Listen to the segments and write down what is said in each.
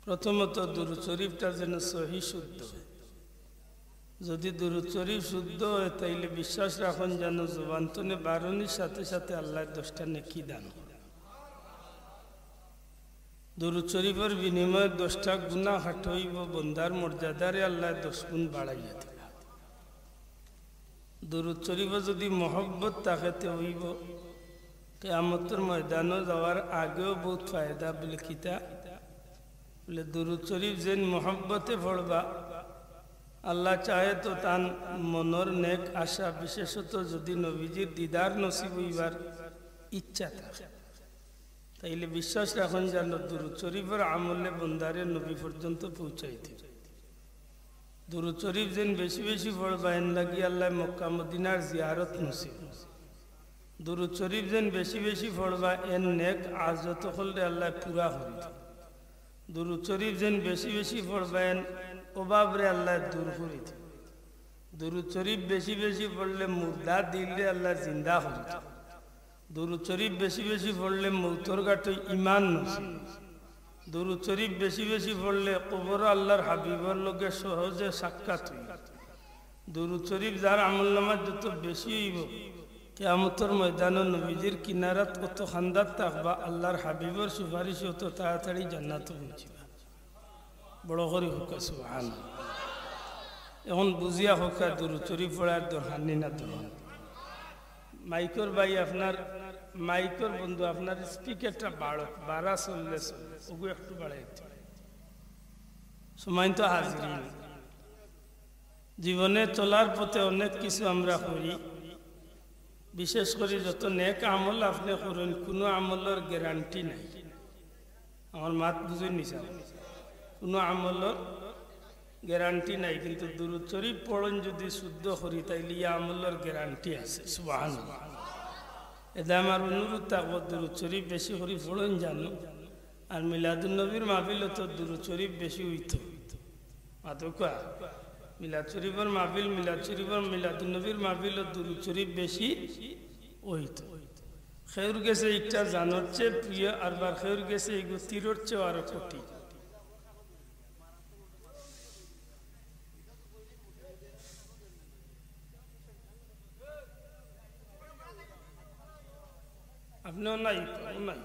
প্রথমত দুরূদ শরীফটা যেন সহি শুদ্ধ। যদি দুরূদ শরীফ শুদ্ধ হয় তাইলে বিশ্বাস রাখুন যেন জবান তনে বারণির সাথে সাথে আল্লাহ 10টা নেকি দান করে। দুরূদ শরীফের বিনিময়ে 10টা গুনাহ হাঁটইব, বন্দার মর্যাদারে আল্লাহ 10 গুণ বাড়াইয়া দিবে। দুরূদ শরীফে যদি মহব্বত তাকে হইব কিয়ামতের ময়দানে যাওয়ার আগেও বহুত ফায়দা। বলে কিতা বলে দুরূদ শরীফ যেন মহব্বতে পড়বা আল্লাহ চাহে তো তান মনের নেক আশা, বিশেষত যদি নবীজির দিদার নসিব হইবার ইচ্ছা থাকে তাইলে বিশ্বাস রাখুন যেন দুরূদ শরীফের আমলে বন্দারে নবী পর্যন্ত পৌঁছাইতে। দুরূদ শরীফ যেন বেশি বেশি পড়বা এন লাগি আল্লাহ মক্কা মদিনার জিয়ারত নসিব। দুরূদ শরীফ যেন বেশি বেশি পড়বা এন নেক আজত হলে আল্লাহ পুরা হইল। দুরূদ শরীফ যেন বেশি বেশি পড়বা এন অভাবরে আল্লাহ দূর করে দিল। দুরূদ শরীফ বেশি বেশি পড়লে মুর্দা দিলে আল্লাহ জিন্দা হইল। দুরূদ শরীফ বেশি বেশি পড়লে মৌতর ঘাটে ইমান নসিব। দুরূদ শরীফ বেশি বেশি পড়লে কবর আল্লাহর হাবিবর লোকে সহজে সাক্ষাৎ হইল। দুরূদ শরীফ যার আমলনামা যত বেশি হইব কিয়ামতের ময়দানে নবীজির কিনারাত কত খান্দাত থাকবা, আল্লাহর হাবিবর সুপারিশ অত তাড়াতাড়ি জান্নাতে পৌঁছিবা। বড় করে হোকা সুবহানাল্লাহ। এখন বুঝিয়া হোকা দুরূদ শরীফ পড়ার দরহানি না দরহান। মাইকর ভাই আপনার মাইকর বন্ধু আপনার স্পিকারটা বাড়া চললে ওগু একটু বাড়াই সময় তো হাজির। জীবনে চলার পথে অনেক কিছু আমরা করি, বিশেষ করে যত নেক আমল আপনি করেন কোনো আমলের গ্যারান্টি নাই। আমার মাত বুঝে নিছা, কোনো আমলের গ্যারান্টি নাই। কিন্তু দুরূদ শরীফ পড়েন যদি শুদ্ধ করি তাইলে ইয়া আমলের গ্যারান্টি আছে। সুবহানাল্লাহ। এটা আমার অনুরোধ থাকবো দুরূদ শরীফ বেশি করে পড়েন জানো। আর মিলাদুন নবীর মাহফিল তো দুরূদ শরীফ বেশি হইতো মাতকা। মিলাদ শরীফের মাহফিল মিলাদুন নবীর মাহফিল দুরূদ শরীফ বেশি হইতো। খেউর গেছে একটা জানোর চেয়ে প্রিয়, আর বার খেউর গেছে এগুলো তীরের চেয়ে আরো কোটি। আপনিও নাই নাই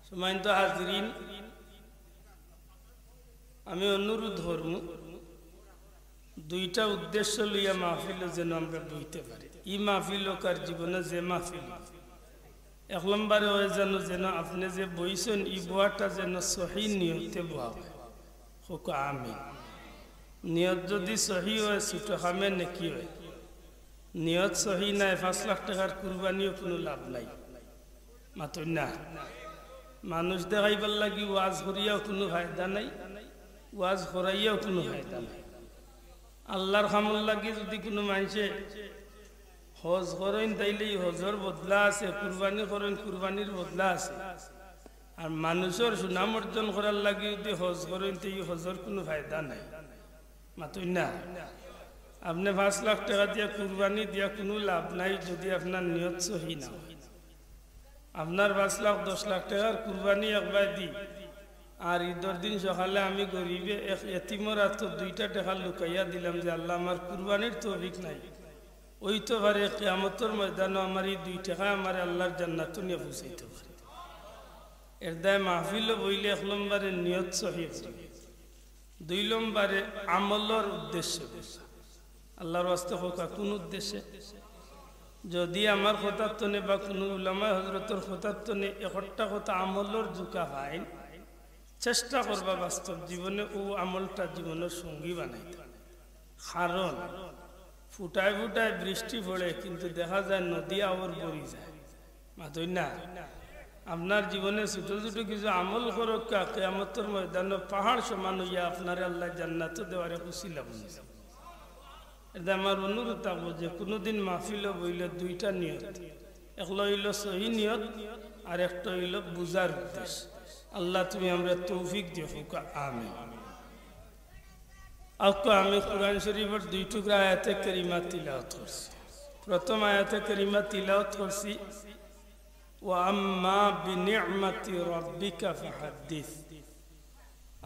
সময় তো হাজিরিন। আমি অনুরোধ ধর্ম দুইটা উদ্দেশ্য লইয়া মাহফিল যেন আমরা বইতে পারি। ই মাহফিল কার জীবনে যে মাহফিল এক নম্বরে হয় যেন আপনি যে বইছেন ই বোয়াটা যেন সহি নিয়তে বোয়া হয়। হোক আমিন। নিয়ত যদি সহি হয় ছোট খামে নেকি হয়, নিয়ত সহি নাই 5 লাখ টাকার কুরবানিও কোনো লাভ নাই। মাত্র না মানুষ দেখাইবার লাগি ওয়াজ করিয়াও কোনো ফায়দা নাই, ওয়াজ করাইয়াও কোনো ফায়দা নাই। আল্লাহর খামল লাগি যদি কোনো মানুষে হজ করেন তাইলে হজর বদলা আছে, কুরবানি করেন কুরবানির বদলা আছে। আর মানুষের সুনাম অর্জন করার লাগি যদি হজ করেন তো হজর কোনো ফায়দা নাই। মাত্র না আপনি 5 লাখ টাকা দিয়া কুরবানি দিয়া কোনো লাভ নাই যদি আপনার নিয়ত সহি না হয়। আপনার 5 লাখ 10 লাখ টাকার কুরবানি একবার দি আর ঈদের দিন সকালে আমি গরিবে এক এতিমর হাত 2টা টাকা লুকাইয়া দিলাম যে আল্লাহ আমার কুরবানির তৌফিক নাই, ওই তো পারে কিয়ামতের ময়দানে আমার এই 2 টাকা আমার আল্লাহর জান্নাতে নিয়ে পৌঁছাইতে পারে। এর দায় মাহফিল বইলে 1 নম্বরে নিয়ত সহি, 2 নম্বরে আমলের উদ্দেশ্য। আল্লাহর ওয়াস্তে হোক কোন উদ্দেশ্যে যদি আমার কথার তনে বা কোনো উলামা হজরতের কথার তনে একটা কথা আমলের জুকা পাই, চেষ্টা করবা বাস্তব জীবনে ও আমলটা জীবনের সঙ্গী বানাইতে। কারণ ফুটায় ফুটায় বৃষ্টি পড়ে কিন্তু দেখা যায় নদী আবার বড়ি যায়। মাতই না আপনার জীবনে ছোট ছোট কিছু আমল করক কিয়ামতের ময়দানে পাহাড় সমান হইয়া আপনার আল্লাহ জান্নাত দেওয়ারে উসিলা বনিছে। এটা আমার অনুরোধ থাকবো যে কোনোদিন মাহফিল বইলে 2টা নিয়ত, একটা হইল সহি নিয়ত আর একটা হইল বুঝার উদ্দেশ্য। আল্লাহ তুমি আমরা তৌফিক দিও হোক আমিন। আমি কুরআন শরীফের 2 টুকরা আয়াতে কারিমা তিলাওয়াত করছি। প্রথম আয়াতে কারিমা তিলাওয়াত করছি ওয়া আম্মা বিনি'মাতি রাব্বিকা ফাহাদ্দিস।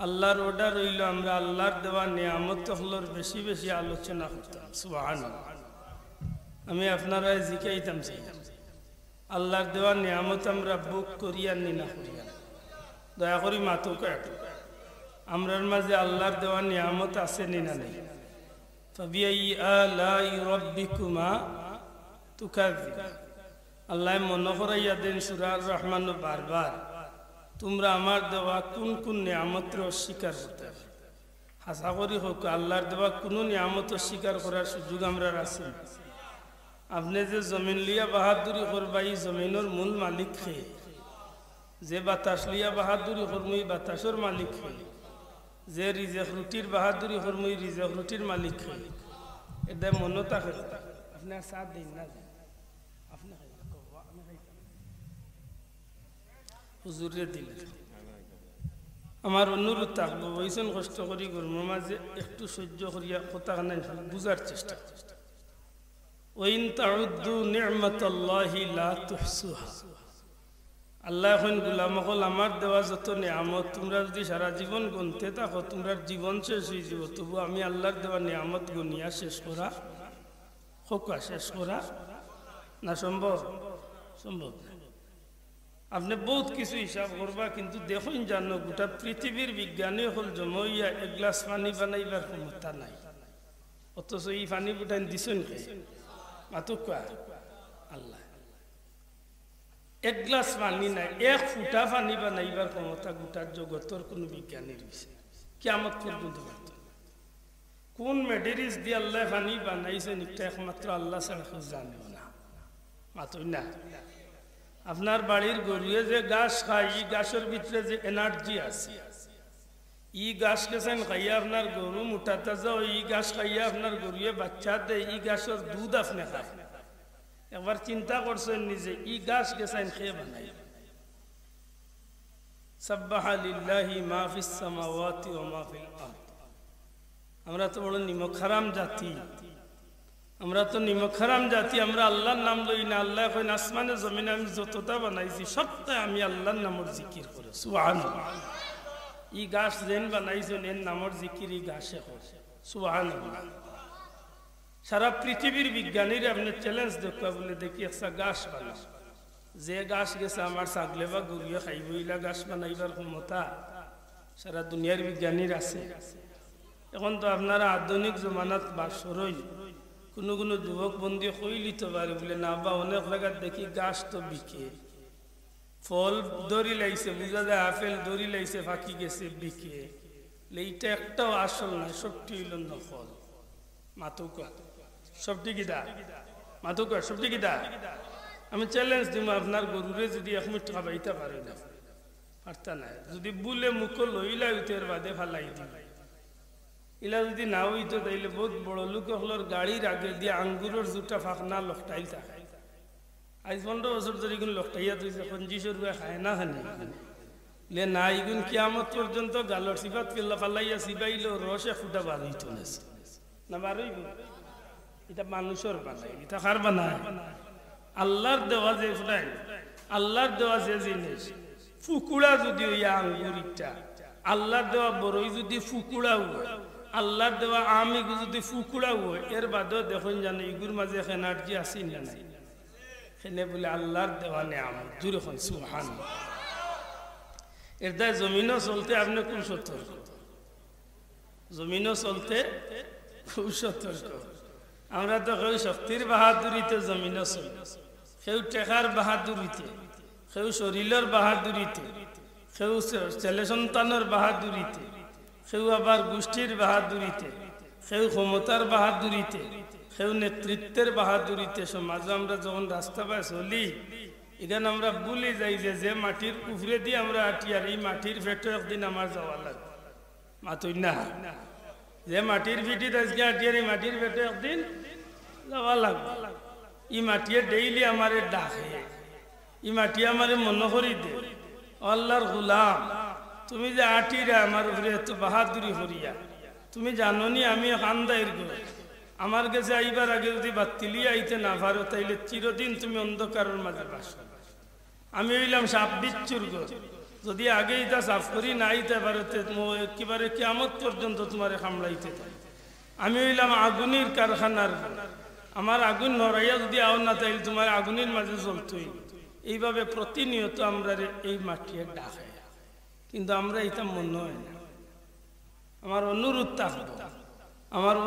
আল্লাহর অর্ডার হইল আমরা আল্লাহর দেওয়া নিয়ামত হলোর বেশি বেশি আলোচনা করতাম। সুবহানাল্লাহ। আমি আপনারা জিকাইতাম আল্লাহর দেওয়া নিয়ামত আমরা বুক করিয়া নি না করিয়া, দয়া করি মাতুকা আমরার মাঝে আল্লাহর দেওয়া নিয়ামত আছে নি না নেই? ফাবিআই আলাই রাব্বিকুমা তুকাযিবান। আল্লাহ মনে করাইয়া দেন সূরা আর রহমান বারবার, তোমরা আমার দেওয়া কোন কোন নিয়ামতের অস্বীকার করতে হবে। হাসা করি হোক আল্লাহর দেওয়া কোনো নিয়ামত অস্বীকার করার সুযোগ আমরা আছি? আপনি যে জমিন লিয়া বাহাদুরি করবা, এই জমিনের মূল মালিক খেয়ে, যে বাতাস লিয়া বাহাদুরি করবো এই বাতাসের মালিক খেয়ে, যে রিজেক রুটির বাহাদুরি করবো এই রিজেক রুটির মালিক খেয়ে। এটা মনে থাকে। আপনি সাথ দিন না, আপনি হুজুরে দিলেন। আমার অনুরোধ থাকবো বইছেন কষ্ট করি গরমের মাঝে একটু সহ্য করিয়া কথা নাই বুঝার চেষ্টা। ওয়াইন তাউদ্দু নি'মাতাল্লাহি লা তুহসুহা। আল্লাহ এখন গোলাম হল আমার দেওয়া যত নিয়ামত তোমরা যদি সারা জীবন গুনতে থাকো তোমরা জীবন শেষ হয়ে যাব, তবু আমি আল্লাহর দেওয়া নিয়ামত গুনিয়া শেষ করা হোকা শেষ করা না সম্ভব? সম্ভব। আপনি বহুত কিছু হিসাব করবা, কিন্তু দেখুন জানো গোটা পৃথিবীর বিজ্ঞানী হল জমইয়া এক গ্লাস পানি বানাইবার ক্ষমতা নাই, অথচ এই পানি বুটাই দিছেন কে? মাতুকা আল্লাহ। এক গ্লাস পানি নাই, এক ফুটা পানি বানাইবার ক্ষমতা গোটার জগতের কোন বিজ্ঞানীর বিষয় কিয়ামত পর্যন্ত পারত। কোন মেটেরিয়ালস দিয়ে আল্লাহ পানি বানাইছেন এটা একমাত্র আল্লাহ ছাড়া কেউ জানে না। মাতুই না। আপনার বাড়ির গরুয়ে যে ঘাস খায়, এই ঘাসের ভিতরে যে এনার্জি আছে, ই ঘাস গেছেন খাইয়া আপনার গরু মোটা তাজা, এই ঘাস খাইয়া আপনার গরুয়ে বাচ্চা দেয়, এই ঘাসের দুধ আপনি খায়। একবার চিন্তা করছেন নিজে ই ঘাস গেছেন খেয়ে বানাই? সাব্বাহা লিল্লাহি মা ফিস সামাওয়াতি ওয়া মা ফিল আরদ। আমরা তো বড় নিমক হারাম জাতি, আমরা তো নিমক হারাম জাতি। আমরা আল্লাহর নাম লই না। আল্লাহ কইন আসমানে জমিনে আমি যতটা বানাইছি সবটাই আমি আল্লাহর নামের জিকির করে। সুবহানাল্লাহ। ই গাছ যেন বানাইছেন এর নামের জিকির এই গাছে হয়। সুবহানাল্লাহ। সারা পৃথিবীর বিজ্ঞানীরা আপনি চ্যালেঞ্জ দেখা বলে দেখি একটা গাছ বানাও, যে গাছ গেছে আমার ছাগলে বা গরুয়ে খাইব, ইলা গাছ বানাইবার ক্ষমতা সারা দুনিয়ার বিজ্ঞানীর আছে। এখন তো আপনারা আধুনিক জমানাত বাসরই কোনো কোনো যুবক বন্দী কই লিতে পারে বলে না বা অনেক জায়গার দেখি গাছ তো বিকে, ফল দড়ি লাইছে বুঝা যায়, আপেল দড়ি লাইছে ফাঁকি গেছে বিকে। এইটা একটাও আসল না, সবটি হইল নকল। মাতুকা সবটি কিদা? মাতুকা সবটি কিদা? আমি চ্যালেঞ্জ দিব আপনার গরুরে যদি 1 মিনিট খাবাইতে পারে না, পারতা না, যদি বুলে মুখ লইলা উতের বাদে ফালাই দিবে, ইলা যদি না হইতো তাইলে বহুত বড় লোক হলোর গাড়ির আগে দিয়ে আঙ্গুরের জুটা ফাঁকনা লকটাইল থাকে। আজ 15 বছর ধরে এগুলো লকটাইয়া তুইছে 25 রুপয়া খায় না খানি লে না, এগুন কিয়ামত পর্যন্ত গালর সিফাত ফেললা ফালাইয়া সিবাইল রসে ফুটা বার হইতো না বার হইব। এটা মানুষের বানায়, এটা কার বানায়? আল্লাহর দেওয়া যে ফুটাই, আল্লাহর দেওয়া যে জিনিস ফুকুড়া যদি ইয়া আঙ্গুরিটা, আল্লাহর দেওয়া বড়ই যদি ফুকুড়া হয়, আল্লাহর দেওয়া আমি যদি ফুকুড়া হয়, এর বাদেও দেখুন জানো ইগুর মাঝে এনার্জি আসি না নাই, সেনে বলে আল্লাহর দেওয়া নিয়ামত। জুড়ে এখন সুবহানাল্লাহ। এর দায় জমিনও চলতে আপনি খুব সতর্ক, জমিনও চলতে খুব সতর্ক। আমরা তো কেউ শক্তির বাহাদুরিতে জমিনও চলি, কেউ টেকার বাহাদুরিতে, কেউ শরীরের বাহাদুরিতে, কেউ ছেলে সন্তানের বাহাদুরিতে, কেউ আবার গোষ্ঠীর বাহাদুরিতে, কেউ ক্ষমতার বাহাদুরিতে, কেউ নেতৃত্বের বাহাদুরিতে। সমাজে আমরা যখন রাস্তা পায় চলি, এখানে আমরা ভুলে যাই যে মাটির উপরে দিয়ে আমরা আটি, আর এই মাটির ফেটে একদিন আমার যাওয়া লাগবে। মাতুই না, যে মাটির ফিটিত আজকে আটি, আর এই মাটির ফেটে একদিন যাওয়া লাগবে। এই মাটিয়ে ডেইলি আমারে ডাকে, এই মাটি আমারে মনে করি দে আল্লাহর গোলাম, তুমি যে আটিরা আমার উপরে এত বাহাদুরি করিয়া, তুমি জানো নি আমি খান্দাইর গো, আমার কাছে আইবার আগে যদি বাতিলি আইতে না পারো তাইলে চিরদিন তুমি অন্ধকারের মাঝে বাস। আমি হইলাম সাপ বিচ্ছুর গো, যদি আগে এটা সাফ করি না আইতে পারে একেবারে কিয়ামত পর্যন্ত তোমারে কামড়াইতে থাকে। আমি হইলাম আগুনের কারখানার, আমার আগুন নড়াইয়া যদি আও না তাইলে তোমার আগুনের মাঝে জ্বলতই। এইভাবে প্রতিনিয়ত আমরা এই মাটিয়ে ডাকে, কিন্তু আমরা এটা মনে হয় না। আমার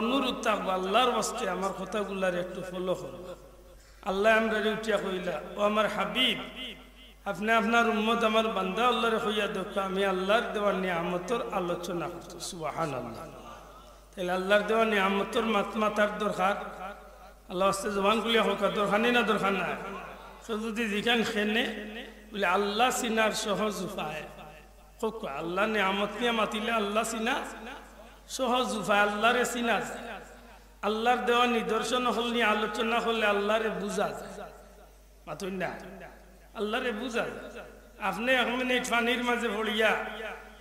অনুরোধ থাকবো, আল্লাহর বাস্তে আমার কথাগুলার একটু ফলো করবো। আল্লাহ আমরা উঠিয়া কইলা, ও আমার হাবিব, আপনি আপনার উম্মত আমার বান্দা আল্লাহরে কইয়া দেখো আমি আল্লাহর দেওয়া নিয়ামতের আলোচনা করতো। সুবহানাল্লাহ। তাহলে আল্লাহর দেওয়া নিয়ামতের মাথার দরকার, আল্লাহ আস্তে জবান খুলিয়া হোক দরকার নেই না, দরকার নাই। যদি যেখান খেনে বলে আল্লাহ চিনার সহজ উপায় হোক, আল্লাহ নিয়ামত নিয়ে মাতিলে আল্লাহ চিনা সহজ উপায়, আল্লাহরে চিনা যায়। আল্লাহর দেওয়া নিদর্শন হল নিয়ে আলোচনা করলে আল্লাহরে বুঝা যায়, মাতুই না, আল্লাহরে বুঝা যায়। আপনি 1 মিনিট পানির মাঝে পড়িয়া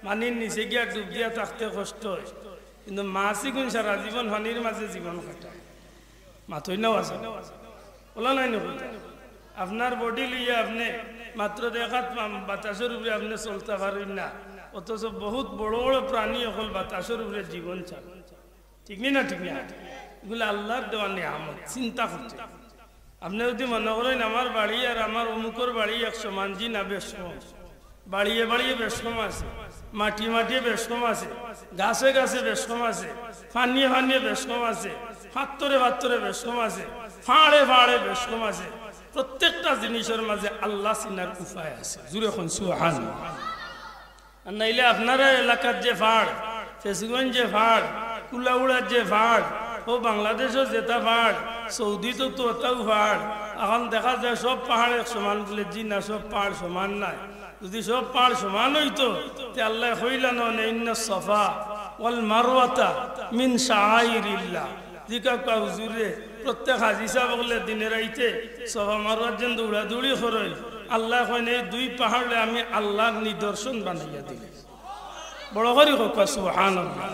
পানির নিচে গিয়া ডুব দিয়া থাকতে কষ্ট হয়, কিন্তু মাছি গুণ সারা জীবন পানির মাঝে জীবন কাটায়, মাতুই নাও আছে ওলা নাই না। আপনার বডি লইয়া আপনি মাত্র দেখাত বাতাসের উপরে আপনি চলতে পারেন না, অথচ বহুত বড় বড় প্রাণী অকল বাতাসের উপরে জীবন চায়, ঠিক না? ঠিক না? এগুলো আল্লাহর দেওয়া নিয়ামত, চিন্তা করতে। আপনি যদি মনে করেন আমার বাড়ি আর আমার অমুকর বাড়ি 100 মান, জি না, বেশ কম। বাড়িয়ে বাড়িয়ে বেশ কম আছে, মাটিয়ে বেশ কম আছে, গাছে গাছে বেশ কম আছে, ফানিয়ে বেশ কম আছে, ফাত্তরে বেশ কম আছে, ফাড়ে বেশ কম আছে। প্রত্যেকটা জিনিসের মাঝে আল্লাহ চিনার উপায় আছে। জুড়ে কোন সুবহানাল্লাহ। আর নাইলে আপনারা এলাকার যে ফাড়, ফেসগঞ্জ যে ফাড়, কুলাউড়ার যে ফাড়, ও বাংলাদেশের যেটা ফাড়, সৌদি তো ওটাও ফাড়। এখন দেখা যায় সব পাহাড় সমান বলে, জি না, সব পাহাড় সমান নাই। যদি সব পাহাড় সমান হইতো তে আল্লাহ হইলান ইন্না সাফা ওয়াল মারওয়াতা মিন শাআইরিল্লাহ। জিকা কা হুজুরে প্রত্যেক হাজি সাহেব বলে দিনে রাইতে সাফা মারওয়ার জন্য দৌড়াদৌড়ি করেন। আল্লাহ কইন এই 2 পাহাড়ে আমি আল্লাহর নিদর্শন বানাইয়া দিলে। বড় করে হোক সুবহানাল্লাহ।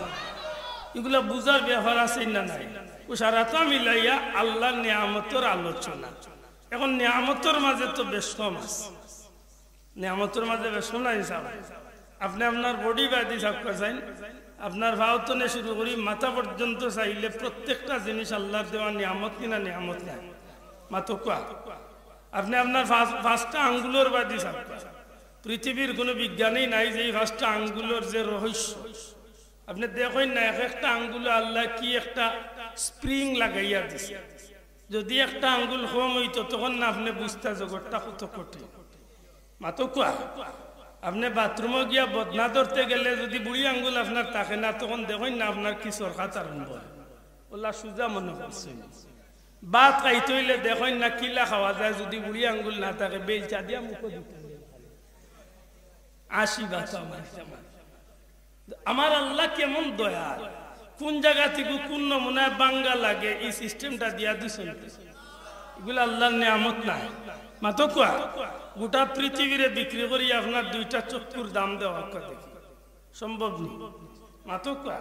এগুলা বুঝার ব্যাপার আছে না নাই? ও সারাটা মিলাইয়া আল্লাহর নিয়ামতের আলোচনা। এখন নিয়ামতের মাঝে তো বেশ কম আছে, নিয়ামতের মাঝে বেশ কম নাই। আপনি আপনার বডি বাদি সাফ করছেন, আপনার ভাওতনে শুরু করি মাথা পর্যন্ত চাইলে প্রত্যেকটা জিনিস আল্লাহর দেওয়া নিয়ামত কিনা নিয়ামত নাই, মাতকুয়া। আপনি আপনার 5টা আঙ্গুলের বাদি সাফ করেন। পৃথিবীর কোনো বিজ্ঞানী নাই যে এই 5টা আঙ্গুলের যে রহস্য আপনি দেখেন না। একটা আঙ্গুলে আল্লাহ কি একটা স্প্রিং লাগাইয়া দিছে। যদি একটা আঙ্গুল কম হইতো তখন না আপনি বুঝতে জগৎটা কত কঠিন, মাতকুয়া। আপনি বাথরুমে গিয়া বদনা ধরতে গেলে যদি বুড়ি আঙ্গুল আপনার থাকে না, তখন দেখেন না আপনার কি সরকার আরম্ভ হয়, ওলা সুজা মনে করছে। ভাত খাইতে হইলে দেখেন না কিলা খাওয়া যায়, যদি বুড়ি আঙ্গুল না থাকে বেলচা দিয়া মুখে দিতে আসি ভাত। আমার আল্লাহ কেমন দয়াল, কোন জায়গা থেকে কোন নমুনায় বাঙ্গা লাগে এই সিস্টেমটা দিয়া দিছেন। এগুলো আল্লাহর নিয়ামত নাই, মাতকুয়া। গোটা পৃথিবীরে বিক্রি করি আপনার 2টা চক্ষুর দাম দেওয়া দেখি সম্ভব নেই, মাতকুয়া।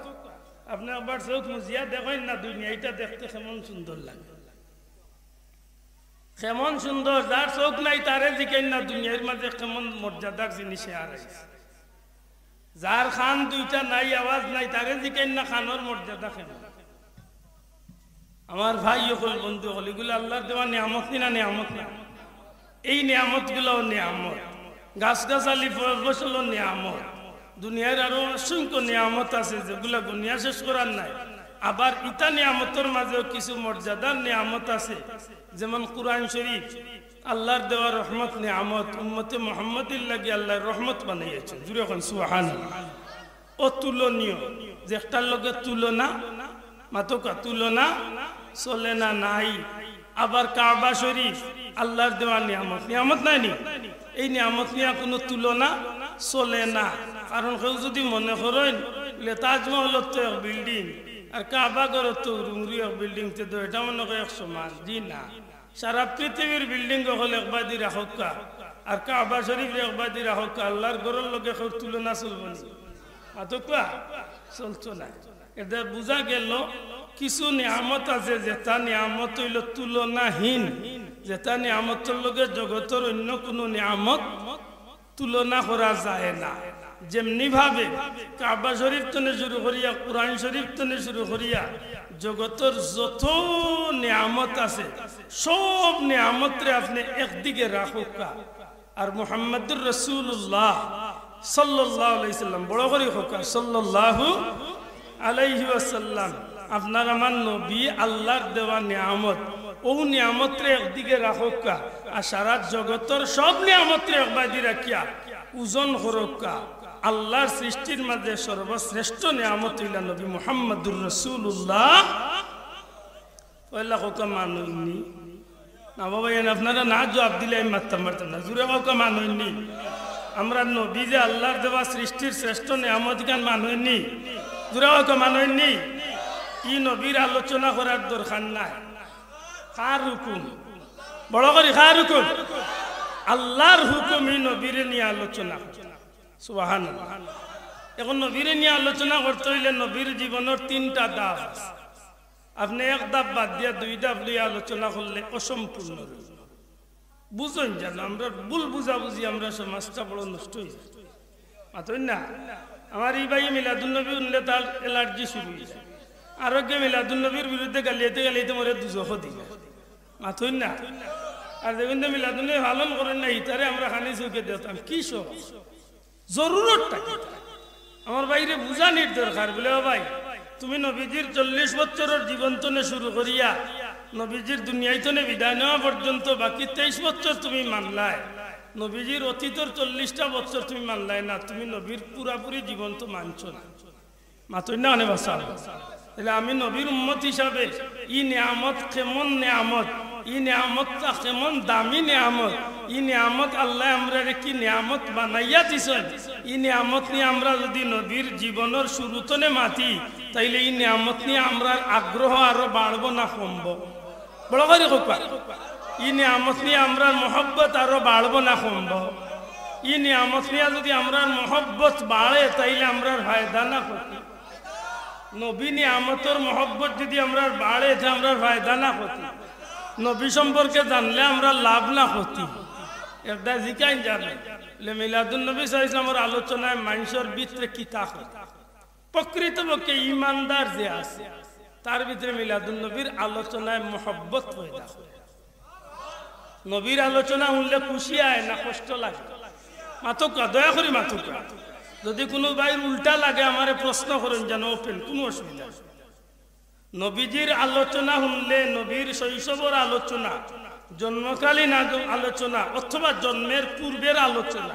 আপনি আবার চোখ মুজিয়া দেখেন না দুনিয়াটা দেখতে কেমন সুন্দর লাগে, কেমন সুন্দর। যার চোখ নাই তারে জিকেন না দুনিয়ার মাঝে কেমন মর্যাদার জিনিসে আর যার খান 2টা নাই, আওয়াজ নাই, তারে জিকেন না খানোর মর্যাদা কেমন। আমার ভাই হল, বন্ধু হল, এগুলো আল্লাহর দেওয়া নিয়ামত না নিয়ামত না? এই নিয়ামত গুলো নিয়ামত, গাছ গাছালি ফসল নিয়ামত। দুনিয়ার আরো অসংখ্য নিয়ামত আছে যেগুলা দুনিয়া শেষ করার নাই। আবার ইতা নিয়ামতের মাঝেও কিছু মর্যাদার নিয়ামত আছে, যেমন কোরআন শরীফ আল্লাহর দেওয়া রহমত নিয়ামত। উম্মতে মুহাম্মাদির লাগি আল্লাহর রহমত বানাইয়েছে। জুড়ে এখন সুবহানাল্লাহ। অতুলনীয়, যে একটার লগে তুলনা, মাতকা তুলনা চলে না, নাই। আবার কাবা শরীফ আল্লাহর দেওয়া নিয়ামত, নিয়ামত নাই নি? এই নিয়ামত নিয়ে কোনো তুলনা চলে না। কারণ কেউ যদি মনে করেন তাজমহলত তো এক বিল্ডিং আর কাবা ঘরত তো রুমরি এক বিল্ডিং, তো এটা মনে করে 100 মান, জি না। সারা পৃথিবীর বিল্ডিং হলে একবাদি রাখা আর কাবা শরীফ একবাদি রাখা, আল্লাহর ঘরের লগে কেউ তুলনা চলব না, মাতকা চলতো না। এটা বোঝা গেল কিছু নিয়ামত আছে যেটা নিয়ামত হইল তুলনাহীন, যেটা নিয়ামতের লগে জগতের অন্য কোনো নিয়ামত তুলনা করা যায় না। যেমনি ভাবে কাবা শরীফ তনে শুরু করিয়া কুরআন শরীফ তনে শুরু করিয়া জগতের যত নিয়ামত আছে সব নিয়ামতরে আপনি একদিকে রাখুকা আর মুহাম্মদুর রাসূলুল্লাহ সাল্লাল্লাহু আলাইহি সাল্লাম বড় করে হোকা সাল্লাল্লাহু আলাইহি ওয়াসাল্লাম আপনার আমার নবী আল্লাহর দেওয়া নিয়ামত ও নিয়ামতরে একদিকে রাখুকা আর সারা জগতের সব নিয়ামতরে একবাদি রাখিয়া ওজন করুকা। আল্লাহর সৃষ্টির মাঝে সর্বশ্রেষ্ঠ নিয়ামত হইলা নবী মুহাম্মদুর রাসূলুল্লাহ পয়লা হোকা মানুইনি না বাবা আপনারা না জবাব দিলে আমি মারতাম না জুড়ে হোকা মানুইনি আমরা নবী যে আল্লাহর দেওয়া সৃষ্টির শ্রেষ্ঠ নিয়ামত গান মানুইনি জুড়ে হোকা মানুইনি ই নবীর আলোচনা করার দরকার নাই। কার হুকুম বড় করি কার হুকুম আল্লাহর হুকুম ই নবীরে নিয়ে আলোচনা সুবহানাল্লাহ। এখন নবীরে নিয়ে আলোচনা করতে হইলে নবীর জীবনের তিনটা ধাপ আছে। আপনি এক ধাপ বাদ দিয়া দুই ধাপ লিয়ে আলোচনা করলে অসম্পূর্ণ বুঝুন জানো আমরা ভুল বুঝাবুঝি আমরা সমাজটা বড় নষ্ট হয়ে যায় মাতই না। আমার এই ভাই মিলাদুন্নবী উনলে তার অ্যালার্জি শুরু হয়ে যায় আরোগ্য মিলাদুন্নবীর বিরুদ্ধে গালিয়াতে গালিয়াতে মরে দুজখ দিবে মাতই না। আর দেখুন তো মিলাদুন্নবী পালন করেন না ইতারে আমরা খানি চৌকে দিতাম কি সব জরুরতটা কি আমার বাইরে বুঝানির দরকার বলে ভাই তুমি নবীজির 40 বছরের জীবন তনে শুরু করিয়া নবীজির দুনিয়ায় তনে বিদায় নেওয়া পর্যন্ত বাকি 23 বছর তুমি মানলাই নবীজির অতীতের 40টা বছর তুমি মানলাই না তুমি নবীর পুরাপুরি জীবন তো মানছো না মাতই না অনেক বাসা। তাহলে আমি নবীর উম্মত হিসাবে ই নিয়ামত কেমন নিয়ামত ই নিয়ামতটা কেমন দামি নিয়ামত ই নিয়ামত আল্লাহ আমরা কি নিয়ামত বানাইয়া দিছেন ই নিয়ামত নিয়ে আমরা যদি নবীর জীবনের শুরুতনে মাতি তাইলে এই নিয়ামত নিয়ে আমরা আগ্রহ আরো বাড়বো না কমবো বড় করে কোপা ই নিয়ামত নিয়ে আমরা মহব্বত আরো বাড়বো না কমবো ই নিয়ামত নিয়ে যদি আমরা মহব্বত বাড়ে তাইলে আমরা ফায়দা না ক্ষতি নবী নিয়ামতের মহব্বত যদি আমরা বাড়ে তা আমরা ফায়দা না ক্ষতি নবী সম্পর্কে জানলে আমরা লাভ না ক্ষতি একটা জিকাই জানে মিলাদুন্নবী সাল্লাল্লাহু আলাইহি ওয়াসাল্লামের আলোচনায় মানুষের ভিতরে কি থাকে প্রকৃতপক্ষে ইমানদার যে আছে তার ভিতরে মিলাদুন্নবীর আলোচনায় মহব্বত পয়দা হয়। নবীর আলোচনা শুনলে খুশি হয় না কষ্ট লাগে মাথকা দয়া করি মাথকা যদি কোনো ভাইয়ের উল্টা লাগে আমারে প্রশ্ন করেন যেন ওপেন কোনো অসুবিধা নবীজির আলোচনা শুনলে নবীর শৈশবের আলোচনা জন্মকালীন আলোচনা অথবা জন্মের পূর্বের আলোচনা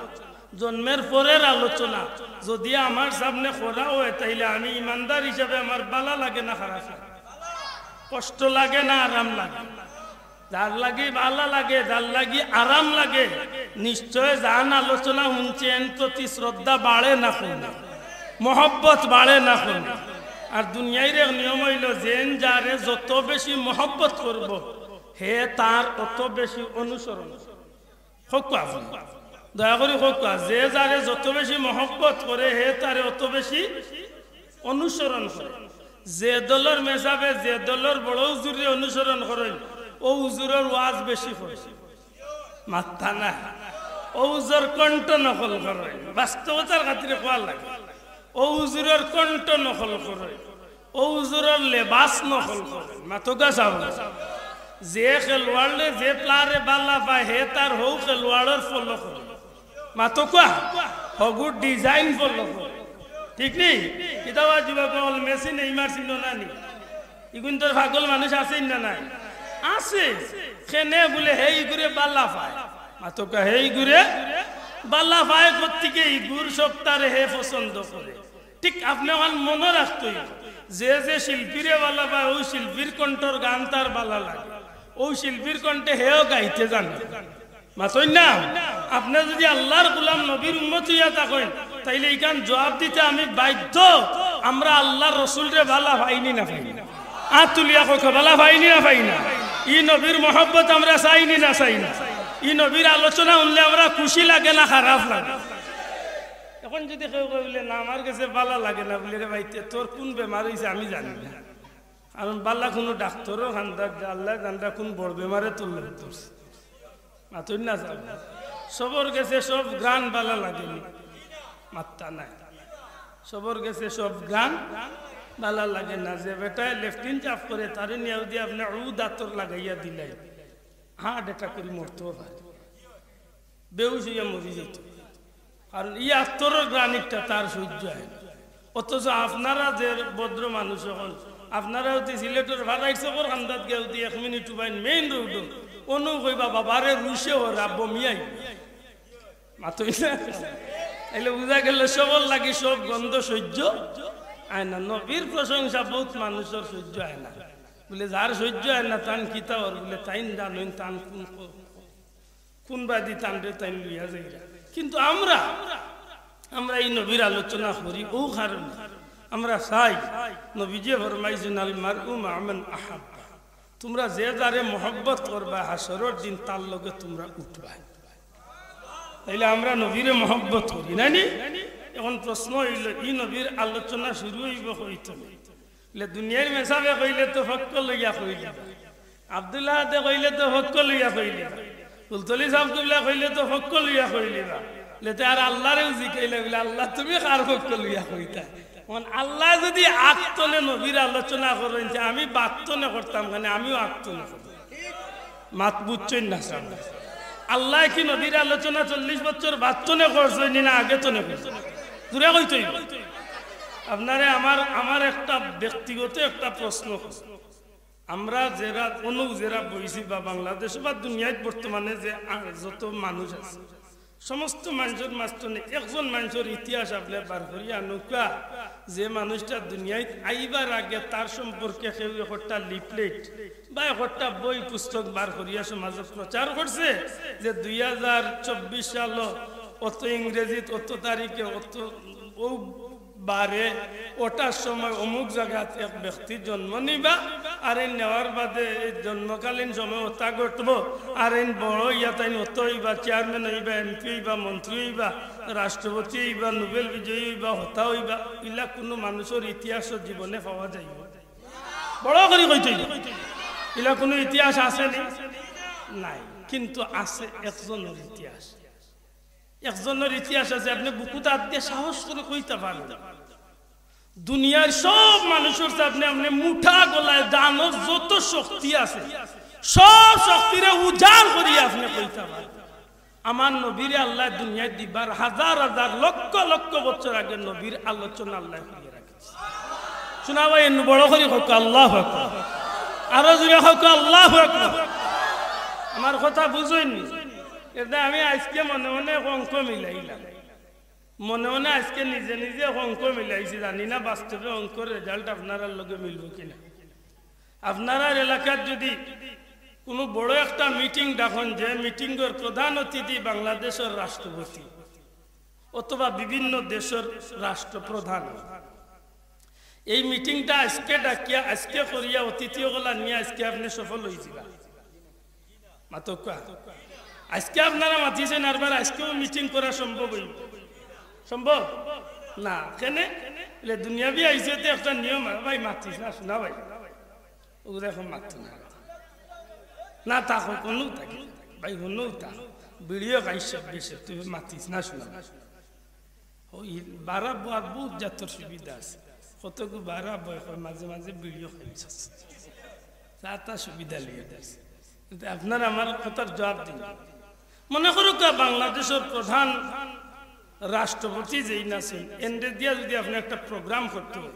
জন্মের পরের আলোচনা যদি আমার সামনে করা হয় তাইলে আমি ইমানদার হিসাবে আমার ভালো লাগে না খারাপ লাগে কষ্ট লাগে না আরাম লাগে যার লাগি ভালো লাগে যার লাগি আরাম লাগে নিশ্চয় জান আলোচনা শুনছেন প্রতি শ্রদ্ধা বাড়ে না শুনে মহব্বত বাড়ে না শুনে। আর দুনিয়ার এক নিয়ম হইল যেন যারে যত বেশি মহব্বত করব হে তার অত বেশি অনুসরণ হোক দয়া করে হোক যে যারে যত বেশি মহব্বত করে হে তারে অত বেশি অনুসরণ করে। যে দলের মেজাবে যে দলের বড় হুজুরে অনুসরণ করেন ও হুজুরের ওয়াজ বেশি করে মাথা না ও হুজুর কণ্ঠ নকল করে বাস্তবতার খাতিরে কোয়া লাগে ও হুজুরের কণ্ঠ নকল করে ও হুজুরের লেবাস নকল করে মাথকা চাও যে খেলোয়াড়ে যে প্লারে বালা পায় হে তার হৌ খেলোয়াড়ের ফলো করে মাথকা হগুর ডিজাইন ফলো করে ঠিক নেই কিতাবা যুবক মেসি নেইমার চিহ্ন না নি ইগুন তোর পাগল মানুষ আছেই না নাই আছে খেনে বলে হেই ঘুরে বাল্লা পায় মাথকা হেই ঘুরে বাল্লা পায় কোত্থেকে এই গুর সপ্তাহে হে পছন্দ করে ঠিক আপনি আমার মনে রাখতেই যে যে শিল্পীরে বালা পায় ওই শিল্পীর কণ্ঠর গান তার বালা লাগে ওই শিল্পীর কণ্ঠে হেও গাইতে জানে মাতই না। আপনি যদি আল্লাহর গোলাম নবীর উম্মত হইয়া থাকেন তাইলে এইখান জবাব দিতে আমি বাধ্য আমরা আল্লাহর রসুলরে বালা পাইনি না পাইনি আতুলিয়া কখো বালা পাইনি না পাই না ই নবীর মহব্বত আমরা চাইনি না চাই না ই নবীর আলোচনা শুনলে আমরা খুশি লাগে না খারাপ লাগে। এখন যদি কেউ বলে না আমার কাছে বালা লাগে না বলে রে ভাইতে তোর কোন বেমার হয়েছে আমি জানি না কারণ বাল্লা কোনো ডাক্তারও খান্দার আল্লাহ জানটা কোন বড় বেমারে তুললে ধরছে মাতুন না যাব সবর গেছে সব গান বালা লাগেনি মাত্তা নাই সবর গেছে সব গান বালা লাগে না যে বেটায় লেফটিন চাপ করে তারে নিয়েও দিয়ে আপনি দাঁতর লাগাইয়া দিলাই হার্ট অ্যাটাক করে মরতেও পারে বেউস হইয়া মরি যেত কারণ এই আত্মরের গ্রানিকটা তার সহ্য হয় না অথচ আপনারা যে ভদ্র মানুষ হন আপনারা হতে সিলেটের ভাড়াই সবর খান্দাত গেও দিয়ে 1 মিনিট উপায় মেইন রোড অনু কইবা বাবারে রুশে ও রাব্ব মিয়াই মাতই না এলে বুঝা গেল সবর লাগি সব গন্ধ সহ্য হয় না নবীর প্রশংসা বহুত মানুষের সহ্য হয় না বলে যার সহ্য হয় না তান কিতা ওর বলে তাইন জানুন তান কোন বাদি তানরে তাইন লইয়া যাই কিন্তু আমরা এই নবীর আলোচনা করি ও কারণ আমরা চাই নবীজি ফরমাইছেন আল মারউ মা মান আহাব্বা তোমরা যে যারে মহব্বত করবা হাসরের দিন তার লগে তোমরা উঠবা তাইলে আমরা নবীরে মহব্বত করি নানি এখন প্রশ্ন হইল এই নবীর আলোচনা শুরু হইব হইতো বলে দুনিয়ার মেসাবে কইলে তো হক লইয়া কইলি আব্দুল্লাহ দে কইলে তো হক লইয়া কইলি ফুলতলি সাহেব কইলে তো হক লইয়া কইলি লেতে আর আল্লাহরে জিকাইলে বলে আল্লাহ তুমি কার হক লইয়া কইতা মানে আল্লাহ যদি আত্মনে নবীর আলোচনা করেন যে আমি বাক্তনে করতাম মানে আমিও আত্মনে করতাম মাত বুঝছেন না সামনে আল্লাহ কি নবীর আলোচনা 40 বছর বাক্তনে করছেন না আগে তো না করছেন দূরে কইতই আপনারে আমার একটা ব্যক্তিগত একটা প্রশ্ন আমরা যারা বইছি বা বাংলাদেশ বা দুনিয়ায় বর্তমানে যে যত মানুষ আছে সমস্ত মানুষের মাঝখানে একজন মানুষের ইতিহাস আপনি বার করিয়া নৌকা যে মানুষটা দুনিয়ায় আইবার আগে তার সম্পর্কে কেউ একটা লিফলেট বা একটা বই পুস্তক বার করিয়া সমাজে প্রচার করছে যে 2024 সাল অত ইংরেজিত অত তারিখে অত ও বারে ওটার সময় অমুক জায়গাতে এক ব্যক্তি জন্ম নিবা আর এই নেওয়ার বাদে জন্মকালীন সময় ওটা ঘটবো আর এই বড় ইয়াতাইন অত হইবা চেয়ারম্যান হইবা এমপি হইবা মন্ত্রী হইবা রাষ্ট্রপতি হইবা নোবেল বিজয়ী হইবা হতা হইবা ইলা কোনো মানুষের ইতিহাস জীবনে পাওয়া যাইব বড় করে কইতে ইলা কোনো ইতিহাস আছে নাই কিন্তু আছে একজনের ইতিহাস একজনের ইতিহাস আছে আপনি বুকুত আত্মীয় সাহস করে কইতে পারেন দুনিয়ার সব মানুষের সামনে আপনি মুঠা গলায় দানব যত শক্তি আছে সব শক্তিরে উজাড় করিয়া আপনি কইতে পারেন আমার নবীরে আল্লাহ দুনিয়ায় দিবার হাজার হাজার লক্ষ লক্ষ বছর আগে নবীর আলোচনা আল্লাহ করিয়া রাখেছে শোনা ভাই বড় করে হোক আল্লাহু আকবার আরো জোরে হোক আল্লাহু আকবার আমার কথা বুঝেননি এটা আমি আজকে মনে মনে অঙ্ক মিলাইলাম মনে মনে আজকে নিজে নিজে অঙ্ক মিলাইছি জানি না বাস্তবে অঙ্কের রেজাল্ট আপনার লগে মিলব কিনা আপনার এলাকার যদি কোনো বড় একটা মিটিং ডাকেন যে মিটিংয়ের প্রধান অতিথি বাংলাদেশের রাষ্ট্রপতি অথবা বিভিন্ন দেশের রাষ্ট্রপ্রধান এই মিটিংটা আজকে ডাকিয়া আজকে করিয়া অতিথিগুলা নিয়ে আজকে আপনি সফল হয়েছিলেন মাতকা আজকে আপনারা মাতিছেন আরবার আজকেও মিটিং করা সম্ভব হইব সম্ভব না কেন বলে দুনিয়াবি আইসে তো একটা নিয়ম ভাই মাতিস না শোনা ভাই ওগুলো এখন মাত না তা কোনো থাকে ভাই হনো তা ভিডিও খাইছে বেশি তুই মাতিস না শোনা ওই বারা বার বহুত জাতর সুবিধা আছে কতকু বারা বয় মাঝে মাঝে ভিডিও খাইছে তা সুবিধা লিয়ে দিয়েছে আপনার আমার কথার জবাব দিন মনে করুক বাংলাদেশের প্রধান রাষ্ট্রপতি যেই আছেন এন্ডে দিয়া যদি আপনি একটা প্রোগ্রাম করতে হয়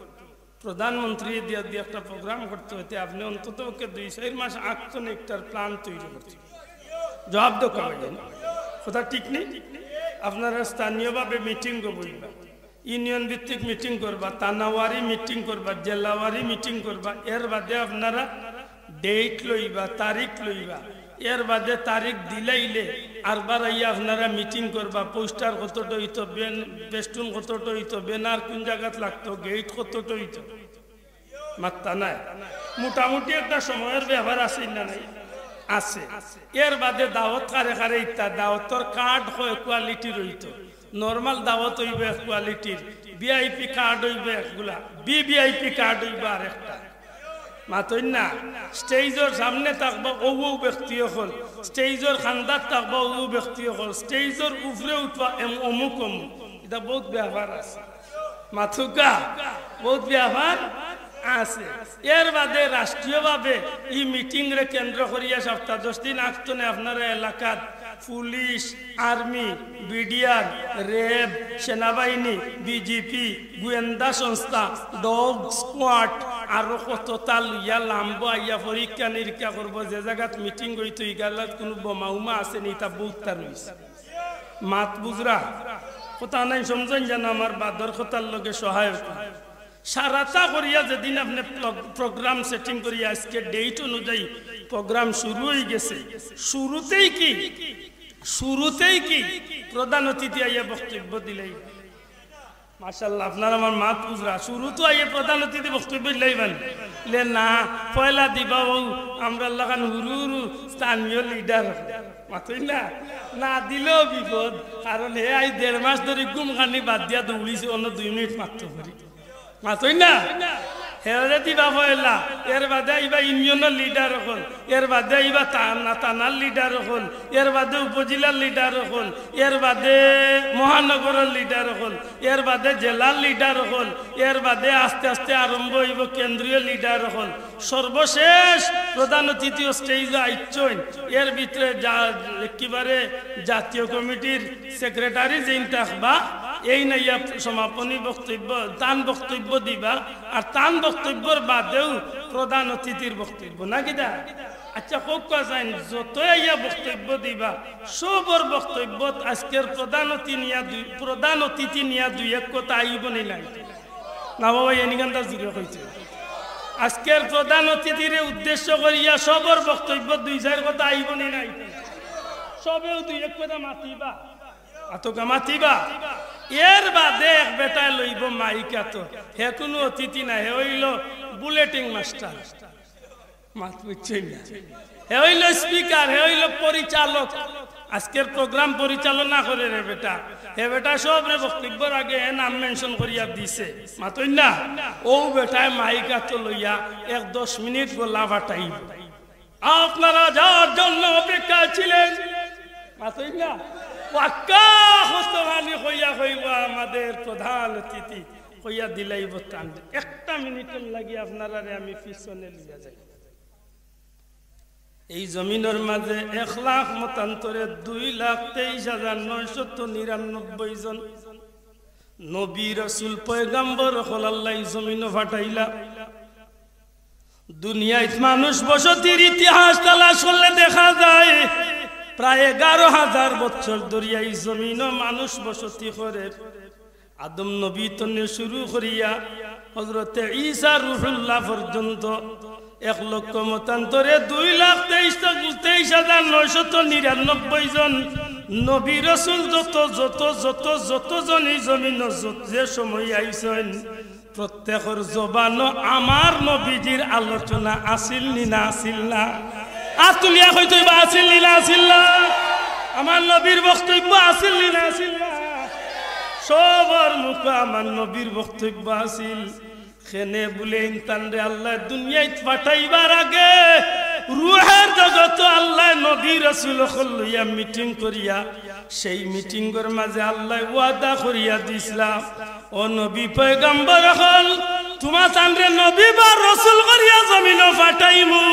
প্রধানমন্ত্রী দিয়া দিয়ে একটা প্রোগ্রাম করতে হইতে আপনি অন্তত 2-4 মাস আগে একটার প্ল্যান তৈরি করতে জবাব তো কবেন কথা ঠিক নেই আপনারা স্থানীয়ভাবে মিটিং করবা ইউনিয়ন ভিত্তিক মিটিং করবা থানাওয়ারি মিটিং করবা জেলাওয়ারি মিটিং করবা এর বাদে আপনারা ডেট লইবা তারিখ লইবা এর বাদে তারিখ দিলাইলে আরবার আইয়া আপনারা মিটিং করবা পোস্টার কতটা হইতো বেস্টুন কতটা হইতো ব্যানার কোন জায়গাত লাগতো গেট কতটা হইতো মাত্তা নাই মোটামুটি একটা সময়ের ব্যবহার আছে না নাই আছে এর বাদে দাওয়াত কারে কারে ইত্যাদি দাওয়াতর কার্ড হয় কোয়ালিটির হইতো নর্মাল দাওয়াত হইবে এক কোয়ালিটির ভিআইপি কার্ড হইবে একগুলা ভিভিআইপি কার্ড হইবে আর একটা মাতইন না স্টেজের সামনে থাকবো ও ব্যক্তি হল স্টেজের খান্দার থাকবো ও ব্যক্তি হল স্টেজের উপরে উঠবা অমুক অমুক এটা বহুত ব্যাপার আছে মাথুকা বহুত ব্যাপার আছে এর বাদে রাষ্ট্রীয়ভাবে এই মিটিং রে কেন্দ্র করিয়া সপ্তাহ 10 দিন আগতনে আপনার এলাকাত পুলিশ আর্মি বিডিআর রেব সেনাবাহিনী বিজেপি গোয়েন্দা সংস্থা ডগ স্কোয়াড আর কতটা লইয়া লাম্ব আইয়া পরীক্ষা নিরীক্ষা করবো যে জায়গাত মিটিং হইতো ইগালাত কোনো বোমা উমা আছে নি তা বহুত রয়েছে মাত বুঝরা কথা নাই সমঝেন যেন আমার বাদর কথার লগে সহায়ক সারাটা করিয়া যেদিন আপনি প্রোগ্রাম সেটিং করিয়া আজকে ডেট অনুযায়ী প্রোগ্রাম শুরু হয়ে গেছে শুরুতেই কি প্রধান অতিথি আইয়া বক্তব্য দিলেই মাশাআল্লাহ আপনার আমার মাত বুঝরা শুরু তো আইয়া প্রধান অতিথি বক্তব্য দিলেইবেন লে না পয়লা দিবা আমরা লাগান হুরু স্থানীয় লিডার মাতই না না দিলেও বিপদ কারণ হে আই 1.5 মাস ধরে ঘুমখানি বাদ দিয়া দৌড়িছে অন্য 2 মিনিট মাত্র করি মাতই না হেরে দিবা পয়লা এর বাদে ইবা ইউনিয়নের লিডার হল এর বাদে ইবা থানার লিডার হল এর বাদে উপজেলার লিডার হল এর বাদে মহানগরের লিডার হল এর বাদে জেলার লিডার হল এর বাদে আস্তে আস্তে আরম্ভ হইব কেন্দ্রীয় লিডার হল সর্বশেষ প্রধান অতিথি স্টেজে আইছেন এর ভিতরে একেবারে জাতীয় কমিটির সেক্রেটারি যেন থাকবা এই নাইয়া সমাপনী বক্তব্য তান বক্তব্য দিবা আর তান বক্তব্যের বাদেও প্রধান অতিথির বক্তব্য নাকি দা আচ্ছা হোক কাজাইন যত ইয়া বক্তব্য দিবা সবর বক্তব্য আজকের প্রধান অতিথি নিয়া দুই এক কথা আইব নি নাই না বাবা এনিগানটা জুড়ে হয়েছে আজকের প্রধান অতিথির উদ্দেশ্য করিয়া সবর বক্তব্য 2-4 কথা আইব নি নাই সবেও দুই এক কথা মাতিবা আতকা মাতিবা এর বাদে এক বেটা লইব মাইকা তো হে কোনো অতিথি না হে হইল বুলেটিং মাস্টার মাত বুঝছেন না হে হইল স্পিকার হে হইল পরিচালক আজকের প্রোগ্রাম পরিচালনা করে রে বেটা হে বেটা সব রে বক্তব্যের আগে নাম মেনশন করিয়া দিছে মাতই না ও বেটায় মাইকা তো লইয়া 10 মিনিট গোলা ফাটাই আপনারা যার জন্য অপেক্ষা ছিলেন মাতই না ওয়াক্কা হোস্তমানি হইয়া হইবা আমাদের প্রধান অতিথি হইয়া দিলাই বতান 1 মিনিটের লাগি আপনারা আমি পিছনে লিয়া যাই এই জমিনের মাঝে 1 লাখ মতান্তরে 2,23,999 জন নবী রাসূল পয়গম্বর হল আল্লাহ জমিন ফাটাইলা দুনিয়ায় মানুষ বসতির ইতিহাস তালাশ করলে দেখা যায় প্রায় 11,000 বছর ধরে এই জমিন মানুষ বসতি করে আদম নবী তনে শুরু করিয়া হযরতে ঈসা রূহুল্লাহ পর্যন্ত 1 লক্ষ মতান্তরে 2,23,999 জন নবী রাসূল যত জন এই জমিন যে সময় আইছেন প্রত্যেকের জবানো আমার নবীজির আলোচনা আসিল নি না আসিল না আতুলিয়া কইতো বা আসিল নি না আসিল না আমার নবীর বক্তব্য আসিল নি না আসিল না সবার মুখে আমার নবীর বক্তব্য আসিল খেনে বলে ইনতানরে আল্লাহ দুনিয়ায় পাঠাইবার আগে রূহের জগত আল্লাহ নবী রাসূল লইয়া মিটিং করিয়া সেই মিটিংয়ের মাঝে আল্লাহ ওয়াদা করিয়া দিছিলাম ও নবী পয়গম্বর হল তোমার তানরে নবী বা রাসূল করিয়া জমিন পাঠাইমু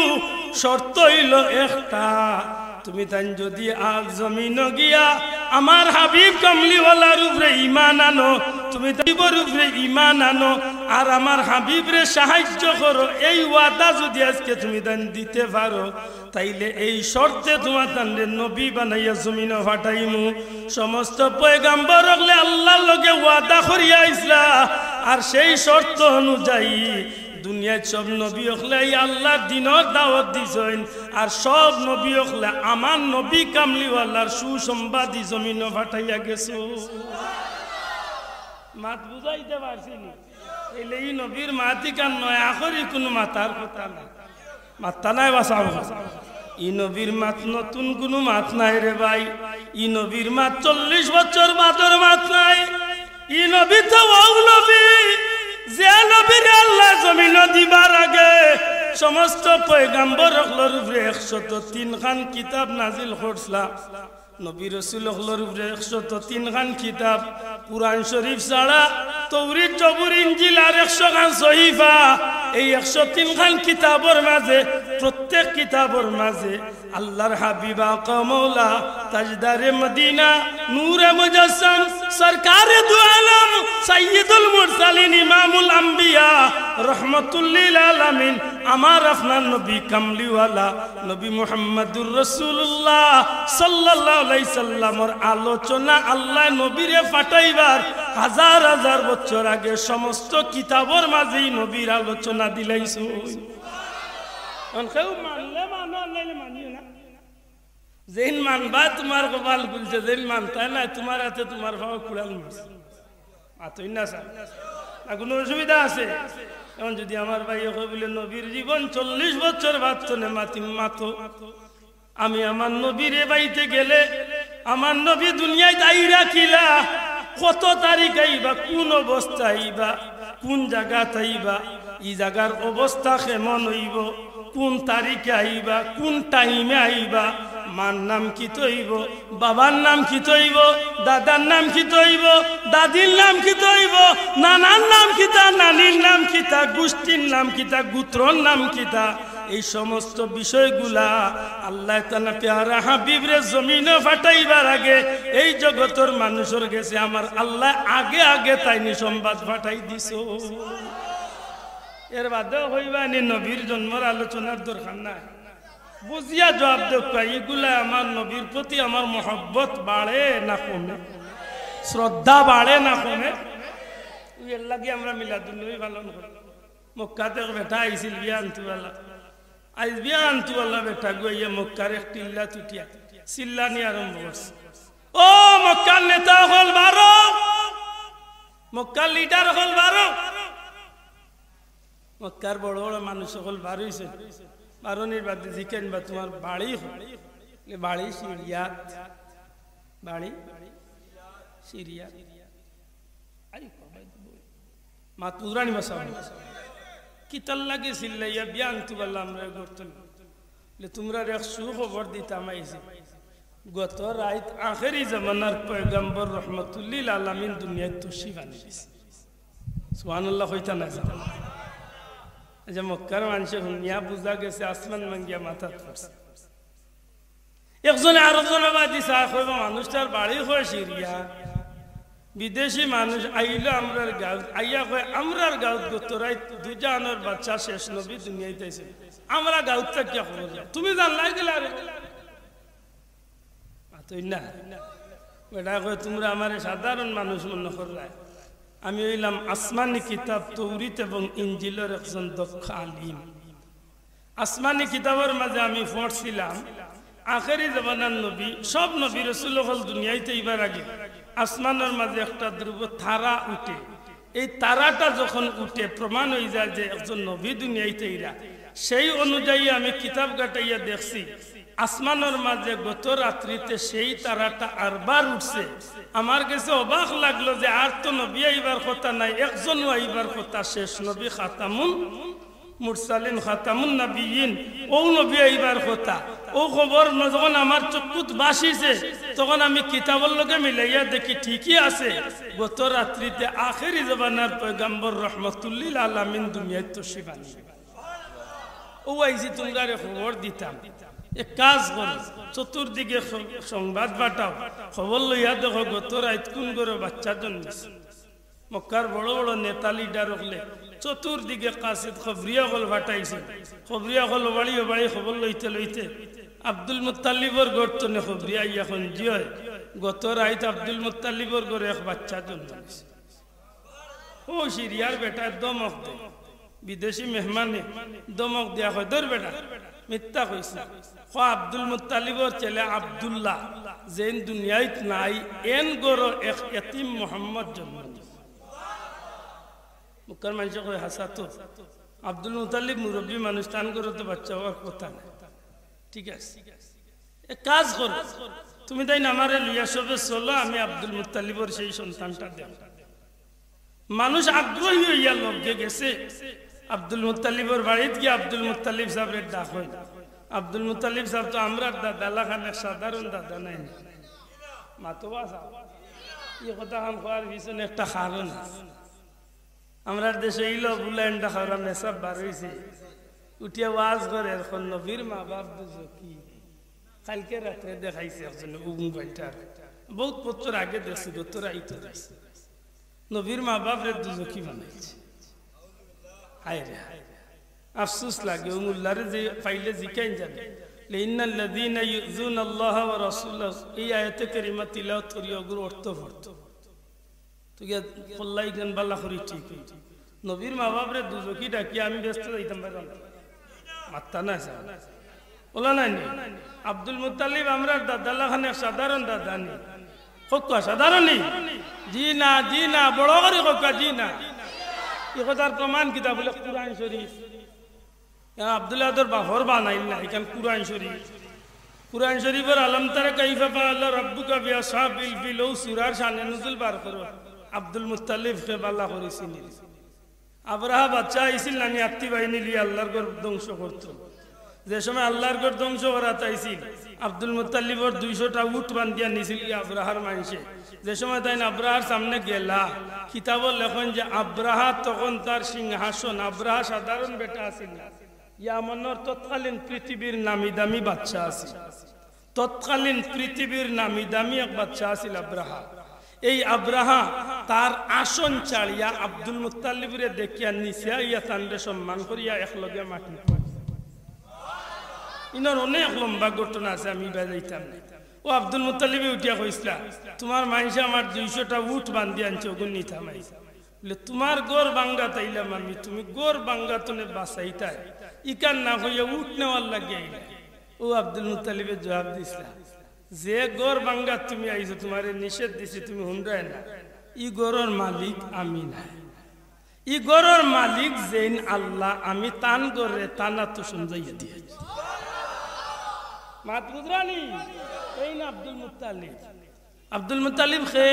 শর্ত হইল একটা তুমি তান যদি আজ জমিন গিয়া আমার হাবিব কামলিওয়ালার উপরে ঈমান আনো তুমি তাইবর উপরে ঈমান আনো আর আমার হাবিবরে সাহায্য করো এই ওয়াদা যদি আজকে তুমি তান দিতে পারো তাইলে এই শর্তে তোমার তানরে নবী বানাইয়া জমিন পাঠাইমু সমস্ত পয়গম্বর হলে আল্লাহর লগে ওয়াদা করিয়া আইছলা আর সেই শর্ত অনুযায়ী দুনিয়ায় সব নবী হলে আল্লাহর দিনের দাওয়াত দিছেন আর সব নবী হলে আমার নবী কামলিওয়ালার সুসংবাদী জমিন পাঠাইয়া গেছো মাত বুঝাইতে পারছি নি এলে এই নবীর মাতি কান নয় আখরি কোনো মাতার কথা না মাত্তা নাই বাসাও ই নবীর মাত নতুন কোনো মাত নাই রে ভাই ই নবীর মাত 40 বছর বাদর মাত নাই ই নবী তো ওই নবী যে নবীর আল্লাহ জমিন দিবার আগে সমস্ত পয়গাম্বর হলর উপরে 103 খান কিতাব নাজিল করছলা নবী রাসূল হলর উপরে 103 খান কিতাব কুরআন শরীফ ছাড়া তৌরাত জবুর ইনজিল আর 100 খান সহিফা এই 103 খান কিতাবের মাঝে প্রত্যেক কিতাবের মাঝে আল্লাহর হাবিব আকা মওলা তাজদারে মদিনা নূরে মুজাসসাম সরকারে দু আলম সাইয়্যিদুল মুরসালিন ইমামুল আম্বিয়া রাহমাতুল লিল আলামিন আমার আপনার নবী কামলিওয়ালা নবী মুহাম্মদুর রাসূলুল্লাহ সাল্লাল্লাহু আলাইহি সাল্লামের আলোচনা আল্লাহ নবীরে পাঠাইবার হাজার হাজার বছর আগে সমস্ত কিতাবের মাঝেই নবীর আলোচনা দিলাইছো কেউ মানলে মানো নাইলে মানিও না যেন মানবা তোমার কপাল খুলছে যেন মানতা না তোমার হাতে তোমার ভাব কুড়াল মারছে মাতই না স্যার না কোনো অসুবিধা আছে এখন যদি আমার ভাই বলে নবীর জীবন 40 বছর বাঁচতনে মাতিম মাতো আমি আমার নবীর বাইতে গেলে আমার নবী দুনিয়ায় দায়ী রাখিলা কত তারিখ আইবা কোন অবস্থা আইবা কোন জায়গা আইবা এই জায়গার অবস্থা কেমন হইব কোন তারিখে আইবা কোন টাইমে আইবা মার নাম কি তৈব বাবার নাম কি তৈব দাদার নাম কি তৈব দাদির নাম কি তৈব নানার নাম কিতা নানির নাম কিতা গোষ্ঠীর নাম কিতা গোত্রর নাম কিতা এই সমস্ত বিষয়গুলা আল্লাহ তাআলা প্যারা হাবিবরে জমিনে ফাটাইবার আগে এই জগতের মানুষের কাছে আমার আল্লাহ আগে আগে তাইনি সংবাদ ফাটাই দিছো এর বাদেও হইবা নি নবীর জন্মের আলোচনার দরকার নাই বুঝিয়া জবাব দেওয়া এগুলা আমার নবীর প্রতি আমার মহব্বত বাড়ে না কমে শ্রদ্ধা বাড়ে না কমে এর লাগে আমরা মিলাদুন্নবী পালন করি মক্কাতে বেটা আইছিল বিয়া আনতুওয়ালা আইস বিয়া আনতুওয়ালা বেটা গইয়া মক্কার এক টিল্লা তুটিয়া চিল্লানি আরম্ভ করছে ও মক্কার নেতা হল বারো মক্কার লিডার হল বারো মক্কার বড় বড় মানুষ সকল বার হইছে বারণীর বাদে জিকেন বা তোমার বাড়ি বাড়ি সিরিয়াত বাড়ি সিরিয়াত মা তুরানি বাসা কি তার লাগে সিল্লাইয়া বিয়ান তু বললাম আমরা করতেন তোমরা এক সুখবর দিতাম আইসি গত রাত আখেরি জামানার পয়গম্বর রহমতুল্লিল আলামিন দুনিয়ায় তশরিফ আনিয়েছে সুবহানাল্লাহ হইতা না যে মক্কার মানুষে হুনিয়া বুঝা গেছে আসমান মাঙ্গিয়া মাথা পড়ছে একজনে আরেকজনে বাদিছে কইব মানুষটার বাড়ি হয় সিরিয়া বিদেশি মানুষ আইলো আমরার গাঁও আইয়া কয় আমরার গাঁত গতরাই দুজানোর বাচ্চা শেষ নবী দুনিয়াতে আইছে আমরা গাঁত থেকে খবর তুমি জানলাই গেলা রে মাতই না বেটা কয় তোমরা আমারে সাধারণ মানুষ মনে করলা আমি হইলাম আসমানি কিতাব তৌরিত এবং ইনজিলের একজন দক্ষ আলিম আসমানি কিতাবের মাঝে আমি পড়ছিলাম আখেরি জামানার নবী সব নবী রাসূল হল দুনিয়াতে এবার আগে আসমানের মাঝে একটা ধ্রুব তারা উঠে এই তারাটা যখন উঠে প্রমাণ হয়ে যায় যে একজন নবী দুনিয়াতে ইরা সেই অনুযায়ী আমি কিতাব গাটাইয়া দেখছি আসমানের মাঝে গত রাত্রিতে সেই তারাটা আরবার উঠছে আমার কাছে অবাক লাগলো যে আর তো নবী আইবার কথা নাই একজন আইবার কথা শেষ নবী খাতামুন মুরসালিন খাতামুন নবিয়িন ও নবী আইবার কথা ও খবর যখন আমার চক্ষুত বাসিছে তখন আমি কিতাবের লগে মিলাইয়া দেখি ঠিকই আছে গত রাত্রিতে আখেরি জামানার পয়গম্বর রহমতুল্লিল আলামিন দুনিয়ায় তশরিফ আনছে ও আইছি তোমরা খবর দিতাম এক কাজ করো চতুর্দিকে সংবাদ পাঠাও খবর লইয়া দেখো গত রাত কোন করে বাচ্চা জন্মেছে মক্কার বড় বড় নেতা লিডার হলে চতুর্দিকে কাসিদ খবরিয়া হল পাঠাইছে খবরিয়া হল বাড়ি বাড়ি খবর লইতে লইতে আব্দুল মুত্তালিবর গর্তনে খবরিয়া এখন জিয় গত রাত আব্দুল মুত্তালিবর ঘরে এক বাচ্চা জন্মেছে ও সিরিয়ার বেটা দমক দে বিদেশি মেহমানে দমক দেয়া হয় তোর বেটা মিথ্যা কইছে আব্দুল মুত্তালিবর ছেলে আব্দুল্লাহ যেন দুনিয়াত নাই এন গরো এক এতিম মোহাম্মদ জন্ম মুখার মানুষ কই হাসা তো আব্দুল মুত্তালিব মুরব্বী মানুষ টান করে তো বাচ্চা হওয়ার কথা না ঠিক আছে এক কাজ করো তুমি তাই না আমারে লইয়া সবে চলো আমি আব্দুল মুত্তালিবর সেই সন্তানটা দেব মানুষ আগ্রহী হইয়া লগে গেছে আব্দুল মুত্তালিবর বাড়িতে গিয়ে আব্দুল মুত্তালিব সাহেবের ডাক হয়। আব্দুল মুত্তালিব সাহেব তো আমরা দাদা খানের সাধারণ দাদা নাই, মাতোবা সাহেব। এই কথা খান খাওয়ার পিছনে একটা কারণ আছে। আমরা দেশে ইলো বুলাইন্ডা খাওয়া মেসাব বার হয়েছে, উঠিয়া ওয়াজ করে এখন নবীর মা বাপ বুঝো কি। কালকে রাত্রে দেখাইছে একজন মোবাইলটার, বহুত বছর আগে দেখছি, তোরা ইতো দেখছি নবীর মা বাপ রে দুজকি বানাইছে। হায় রে হায়, আফসোস লাগে উমুল্লারে যে পাইলে জিকাইন যাবে। ইন্নাল্লাযীনা ইউযুনা আল্লাহ ওয়া রাসূলাহু, এই আয়াতে কারিমা তিলাওয়াত করি ওগুর অর্থ পড়ত তো গিয়া পল্লাই গান বালা করি ঠিক। নবীর মা বাপ রে দুজকি ডাকি আমি ব্যস্ত যাইতাম পারলাম মাত্তা না ওলা নাই। আব্দুল মুত্তালিব আমরা দাদা খানের সাধারণ দাদা নি, কক্কা সাধারণ নি, জি না জি না, বড় করে কক্কা জি না। এই কথার প্রমাণ কিতা বলে কুরআন শরীফ। আব্দুল্লাহর বাহর বানাইল না, এখানে কুরআন শরীফ। কুরআন শরীফের আলম তারা কাইফা ফাআলা রাব্বুকা বিআসহাবিল ফিল ও সূরার শানে নুজুল বার করো। আব্দুল মুত্তালিব কে বালা করেছিল। আবরাহা বাচ্চা আইছিল না, আত্মী বাহিনী লিয়ে আল্লাহর ঘর ধ্বংস করত। যে সময় আল্লাহর ঘর ধ্বংস করা চাইছিল, আব্দুল মুত্তালিবর 200টা উট বান্ধিয়া নিছিল আবরাহার মানুষে। যে সময় তাই আবরাহার সামনে গেলা, কিতাব লেখন যে আবরাহা তখন তার সিংহাসন, আবরাহা সাধারণ বেটা আছিল না, ইয়ামনের তৎকালীন পৃথিবীর নামি দামি বাচ্চা আছিল। তৎকালীন পৃথিবীর নামি দামি এক বাচ্চা আছিল আবরাহা। এই আবরাহা তার আসন ছাড়িয়া আব্দুল মুত্তালিবরে দেখিয়া নিচে ইয়া তান্ডে সম্মান করিয়া একলগে মাটি। ইনার অনেক লম্বা ঘটনা আছে, আমি বাজাইতাম না। ও আব্দুল মুত্তালিবে উঠিয়া কইসলা, তোমার মানুষে আমার 200টা উট বান্ধি আনছে, ওগুন নিতাম আইসা বলে তোমার গোর বাঙ্গা তাইলাম আমি, তুমি গোর বাঙ্গা তনে বাসাইতাই ইকান না হইয়া উট নেওয়ার লাগে আইলা। ও আব্দুল মুত্তালিবে জবাব দিসলা, যে গোর বাঙ্গা তুমি আইছো তোমার নিষেধ দিছি, তুমি হুন্ডায় না, ই গোরর মালিক আমি না, ই গোরর মালিক যেন আল্লাহ, আমি তান গোরে তানা তো শুনজাইয়া দিয়েছি। মাত বুঝরানি এই না আব্দুল মুত্তালিব। আব্দুল মুত্তালিব খে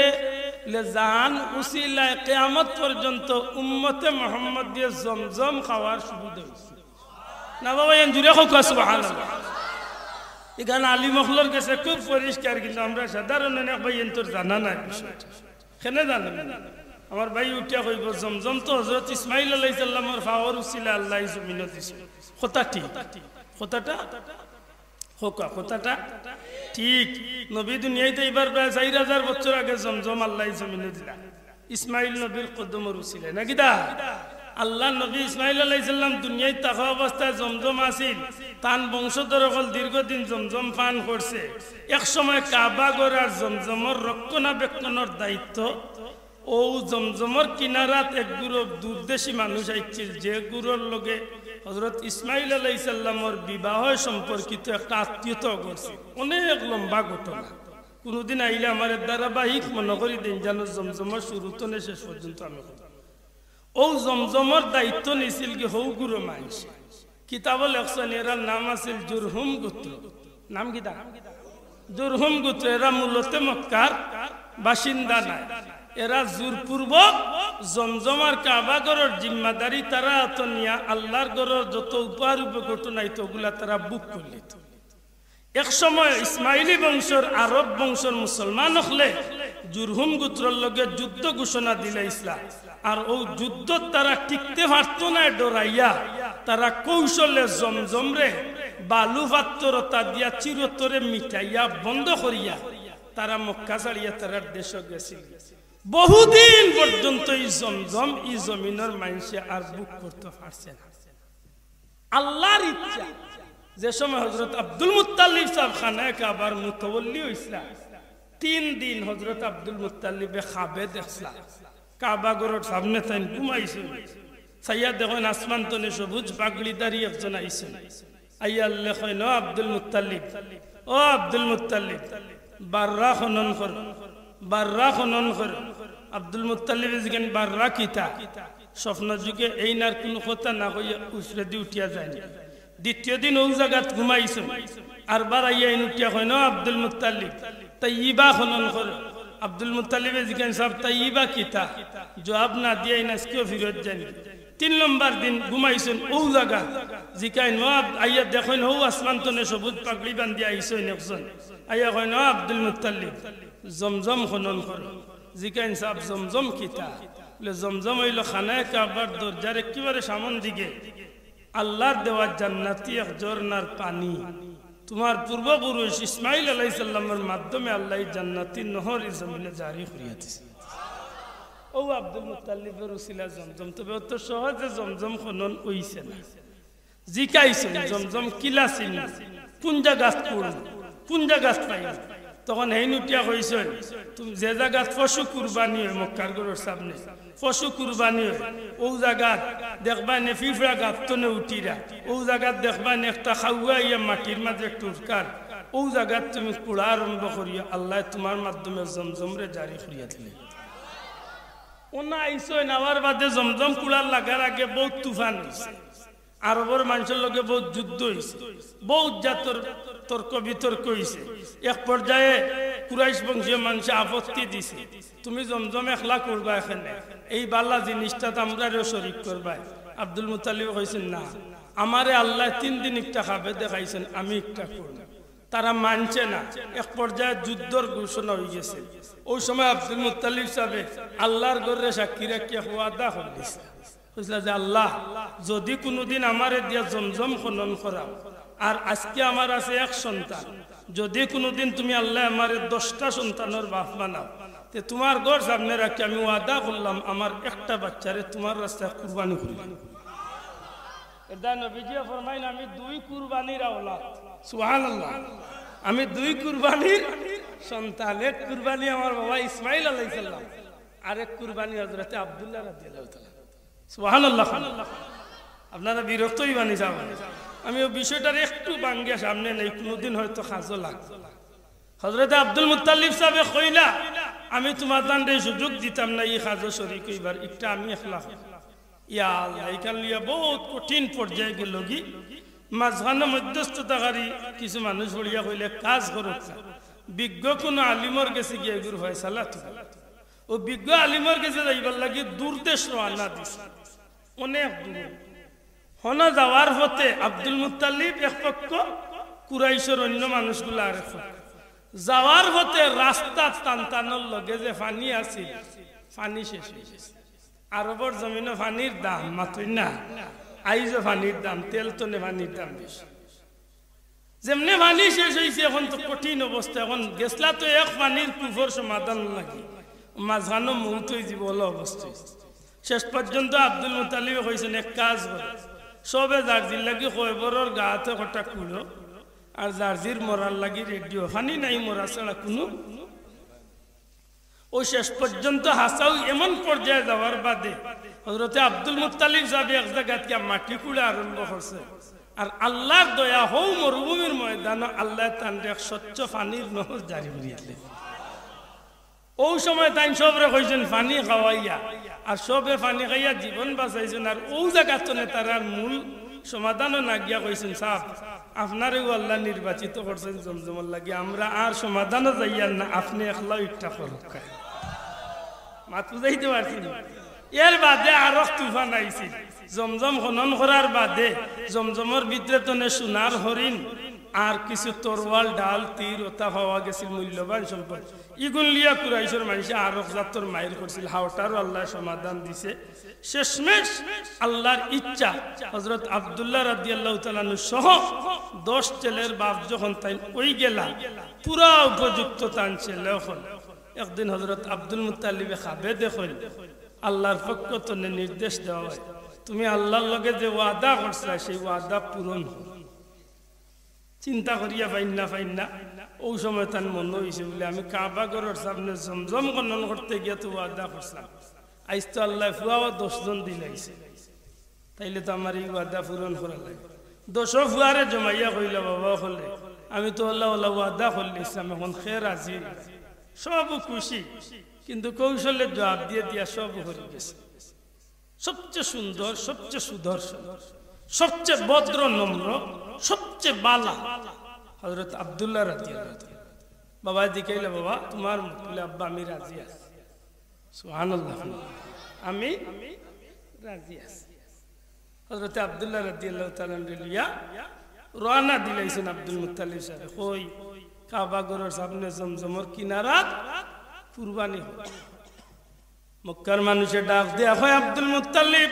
লে জান উসিলায় কিয়ামত পর্যন্ত উম্মতে মুহাম্মদ দিয়ে জমজম খাওয়ার সুবিধা হইছে না বাবা। এন জুরে হোক সুবহানাল্লাহ। এখানে আলী মখলর কাছে খুব পরিষ্কার, কিন্তু আমরা সাধারণ অনেক ভাই এন তোর জানা নাই বিষয়টা, কেনে জানেন? আমার ভাই উঠিয়া কইব জমজম তো হযরত ইসমাইল আলাইহিস সালামের ফাওয়ার উসিলা আল্লাহ জমিনে দিছে। কথা ঠিক, কথাটা হোকা, কথাটা ঠিক। নবী দুনিয়াতে এবার প্রায় 4000 বছর আগে জমজম আল্লাহ জমিনে দিলা, ইসমাইল নবীর কদমর উসিলা নাকি দা। আল্লাহ নবী ইসমাইল আলাইহিস সালাম দুনিয়ায় থাকা অবস্থায় জমজম আসিল, তান বংশধর হল দীর্ঘদিন জমজম পান করছে। এক সময় কাবা গড়ার জমজমর রক্ষণাবেক্ষণের দায়িত্ব ও জমজমর কিনারাত এক গ্রুপ দূরদেশী মানুষ আইছিল, যে গ্রুপের লগে হযরত ইসমাইল আলাইহিস সালামের বিবাহ সম্পর্কিত একটা আত্মীয়তা করছে। অনেক লম্বা ঘটনা, কোনদিন আইলে আমার ধারাবাহিক মনে করি দিন যেন জমজমের শুরু তো শেষ পর্যন্ত আমি ও জমজমের দায়িত্ব নিছিল কি হৌ গুরু মানুষ। কিতাব লেখছেন এরার নাম আছিল জুরহুম গোত্র। নাম কি দা? জুরহুম গোত্র। এরা মূলত মক্কার বাসিন্দা নাই। এরা জোরপূর্বক জমজমার কাবা গড়ের জিম্মাদারি তারা তো নিয়া আল্লাহর গড়ের যত উপহার উপঘটনা ওগুলা তারা বুক করলিত। এক সময় ইসমাইলি বংশর আরব বংশর মুসলমান হলে জুরহুম গোত্রের লগে যুদ্ধ ঘোষণা দিলে ইসলাম। আর ও যুদ্ধ তারা টিকতে পারত না, ডরাইয়া তারা কৌশলে জমজমরে বালু পাত্রতা দিয়া চিরতরে মিটাইয়া বন্ধ করিয়া তারা মক্কা ছাড়িয়া তারা দেশ গেছিল। বহুদিন পর্যন্ত এই জমজম এই জমিনের মানুষে আর বুক করতে পারছে না। আল্লাহর ইচ্ছা যে সময় হযরত আব্দুল মুত্তালিব সাহেব খানায় কাবার মুতাওয়াল্লি হইছিলা, 3 দিন হযরত আব্দুল মুত্তালিবে খাবে দেখলা কাবা ঘরের সামনে তাই ঘুমাইছে। সাইয়া দেখেন আসমান তনে সবুজ পাগড়িদারি একজন আইছেন। আইয়া আল্লাহ কইন ও আব্দুল মুত্তালিব, ও আব্দুল মুত্তালিব বাররা খনন কর, বাররা খনন কর। আব্দুল মুত্তালিব যেখান বাররা কিতা স্বপ্ন যুগে এই নার কোনো কথা না কইয়া উসরে দি উঠিয়া যায়। দ্বিতীয় দিন ও জায়গাত ঘুমাইছেন, আর বার আইয়া উঠিয়া কইন ও আব্দুল মুত্তালিব তাইয়্যিবা খনন কর। আব্দুল মুত্তালিবে যেখান সব তাইয়্যিবা কিতা জবাব না দিয়ে নাসকেও ফিরত যান। তিন নম্বর দিন ঘুমাইছেন ও জায়গা জিকাই নব আইয়া দেখেন ও আসমান তনে সবুজ পাগড়ি বান্ধি আইছেন একজন আইয়া কয় না আব্দুল মুত্তালিব জমজম খনন করো জিকাইন সাহেব জমজম কিতা বলে জমজম হইল খানায় কাবার দরজার একেবারে সামন দিকে আল্লাহর দেওয়া জান্নাতি এক ঝর্ণার পানি তোমার পূর্বপুরুষ ইসমাইল আলাইহিস সালামের মাধ্যমে আল্লাহ জান্নাতি নহর জমিনে জারি করিয়া দিয়েছে ও আব্দুল মুত্তালিবের উসিলা জমজম তবে অত সহজে জমজম খনন হইছে না জিকাইছেন জমজম কিলা ছিল কোন জায়গা কোন জায়গা পাই তখন এই নুটিয়া কইছেন তুমি যে জায়গা পশু কুরবানি হয় মক্কার গরুর সামনে পশু কুরবানি হয় ও জায়গা দেখবা নে ফিফড়া গাতনে উঠিরা ও জায়গা দেখবা নে একটা খাওয়া ইয়া মাটির মাঝে টুরকার ও জায়গা তুমি কুড়া আরম্ভ করিয়া আল্লাহ তোমার মাধ্যমে জমজমরে জারি করিয়া দিলেন ওনা আইসো নাওয়ার বাদে জমজম কুড়ার লাগার আগে বহুত তুফান হয়েছে আরবের মানুষের লগে বহুত যুদ্ধ হয়েছে বহুত জাতর তর্ক বিতর্ক হয়েছে এক পর্যায়ে কুরাইশ বংশীয় মানুষ আপত্তি দিছে তুমি জমজম একলা করবা এখানে এই বাল্লা জিনিসটা আমরাও শরীক করবা আব্দুল মুত্তালিব কইছেন না আমারে আল্লাহ 3 দিন একটা খাবে দেখাইছেন আমি একটা করব তারা মানছে না এক পর্যায়ে যুদ্ধর ঘোষণা হয়ে গেছে ওই সময় আব্দুল মুত্তালিব সাহেব আল্লাহর ঘরে সাক্ষী রাখিয়া ওয়াদা করেছে কইলা যে আল্লাহ যদি কোনোদিন আমারে দিয়া জমজম খনন করাও আর আজকে আমার আছে এক সন্তান যদি কোনোদিন তুমি আল্লাহ আমারে 10টা সন্তানের বাপ বানাও তে তোমার ঘর সামনে রাখি আমি ওয়াদা করলাম আমার একটা বাচ্চারে তোমার রাস্তায় কুরবানি করব এটা নবীজি ফরমাইন আমি 2 কুরবানির আওলাদ সুবহানাল্লাহ আমি 2 কুরবানির সন্তান এক কুরবানি আমার বাবা ইসমাইল আলাইহিস সালাম আর এক কুরবানি হযরতে আব্দুল্লাহ রাদিয়াল্লাহু তাআলা সুবহানাল্লাহ আপনারা বিরক্ত হইবানি যাবেন আমি ওই বিষয়টার একটু বাঙ্গিয়া সামনে নেই কোনোদিন হয়তো খাজো লাগবে হযরতে আব্দুল মুত্তালিব সাহেব কইলা আমি তোমার দান্ডে সুযোগ দিতাম না এই খাজো শরীক হইবার একটা আমি একলা ইয়া আল্লাহ এইখান লিয়া বহুত কঠিন পর্যায়ে গেল কি মাঝখানে মধ্যস্থতাকারী কিছু মানুষ বলিয়া কইলে কাজ করুক বিজ্ঞ কোনো আলিমর গেছে গিয়ে এগুর ফয়সালা ও বিজ্ঞ আলিমর গেছে যাইবার লাগি দূরদেশ রওনা দিছে অনেক দূর হনা যাওয়ার পথে আব্দুল মুত্তালিব এক পক্ষ কুরাইশের অন্য মানুষগুলো আর এক পক্ষ যাওয়ার পথে রাস্তা টানটানোর লগে যে পানি আছে পানি শেষ হয়ে গেছে আরবের জমিনে পানির দাম মাত্রই না আইজো পানির দাম তেল তনে পানির দাম বেশি যেমনি পানি শেষ হয়েছে এখন তো কঠিন অবস্থা এখন গেছলা তো এক পানির কুফর সমাধান লাগে মাঝখানো মৌত হয়ে যাব অবস্থা শেষ পর্যন্ত আব্দুল মুত্তালিব কইছেন এক কাজ করে সবে জার্জির লাগি খয়বরের গাতে কটা কুলো আর জার্জির মরার লাগি রেডিও পানি নাই মরা ছাড়া কোনো ওই শেষ পর্যন্ত হাসাও এমন পর্যায়ে যাওয়ার বাদে হযরতে আব্দুল মুত্তালিব সাহেব এক জায়গাতে মাটি কুড়া আরম্ভ করছে আর আল্লাহর দয়া হও মরুভূমির ময়দানে আল্লাহ তানরে স্বচ্ছ পানির নহর জারি করিয়া দিলেন ওই সময় তাই সবরে কইছেন পানি খাওয়াইয়া আর সবে পানি খাইয়া জীবন বাঁচাইছেন আর ও জায়গাতে তার মূল সমাধানও না গিয়া কইছেন সাহেব আপনারও আল্লাহ নির্বাচিত করছেন জমজমের লাগি আমরা আর সমাধানও যাইয়ার না আপনি একলা একটা করুক মাত বুঝাইতে পারছি এর বাদে আরো তুফান আইছে জমজম খনন করার বাদে জমজমের ভিতরে তো সোনার হরিণ আর কিছু তরওয়াল ডাল তীর ওটা পাওয়া গেছিল মূল্যবান সম্পদ ইগুন লিয়া কুরাইশের মানুষ আরো জাতর মাইর করছিল হাওটারও আল্লাহ সমাধান দিছে শেষমেশ আল্লাহর ইচ্ছা হযরত আব্দুল্লাহ রাদিয়াল্লাহু তাআলা সহ 10 ছেলের বাপ যখন তাই ওই গেলা পুরা উপযুক্ত তান ছেলে হল একদিন হযরত আব্দুল মুত্তালিবে খাবে দেখল আল্লাহর পক্ষ থেকে নির্দেশ দেওয়া হয় তুমি আল্লাহর লগে যে ওয়াদা করছিলা সেই ওয়াদা পূরণ চিন্তা করিয়া পাইন না ওই সময় তার মনে হয়েছে বলে আমি কাবা ঘরের সামনে জমজম খনন করতে গিয়ে তো ওয়াদা করছিলাম আইস তো আল্লাহ ফুয়াও 10 জন দিলাইছে তাইলে তো আমার এই ওয়াদা পূরণ করা লাগে 10 ফুয়ারে জমাইয়া কইল বাবা হলে আমি তো আল্লাহ ওয়াদা করলাম এখন খের আজি সব খুশি কিন্তু কৌশলে জবাব দিয়ে দিয়া সব হয়ে গেছে সবচেয়ে সুন্দর সবচেয়ে সুদর্শন সবচেয়ে ভদ্র নম্র সবচেয়ে বালা হযরত আব্দুল্লাহ রাদিয়াল্লাহু তাআলা বাবা দিকাইলা বাবা তোমার বলে আব্বা আমি রাজি আছি সুবহানাল্লাহ আমি রাজি আছি হযরত আব্দুল্লাহ রাদিয়াল্লাহু তাআলা লিয়া রওনা দিলাইছেন আব্দুল মুত্তালিব সাহেব কই কাবা ঘরের সামনে জমজমের কিনারাত কুরবানি হয় মক্কার মানুষে ডাক দেয়া হয় আব্দুল মুত্তালিব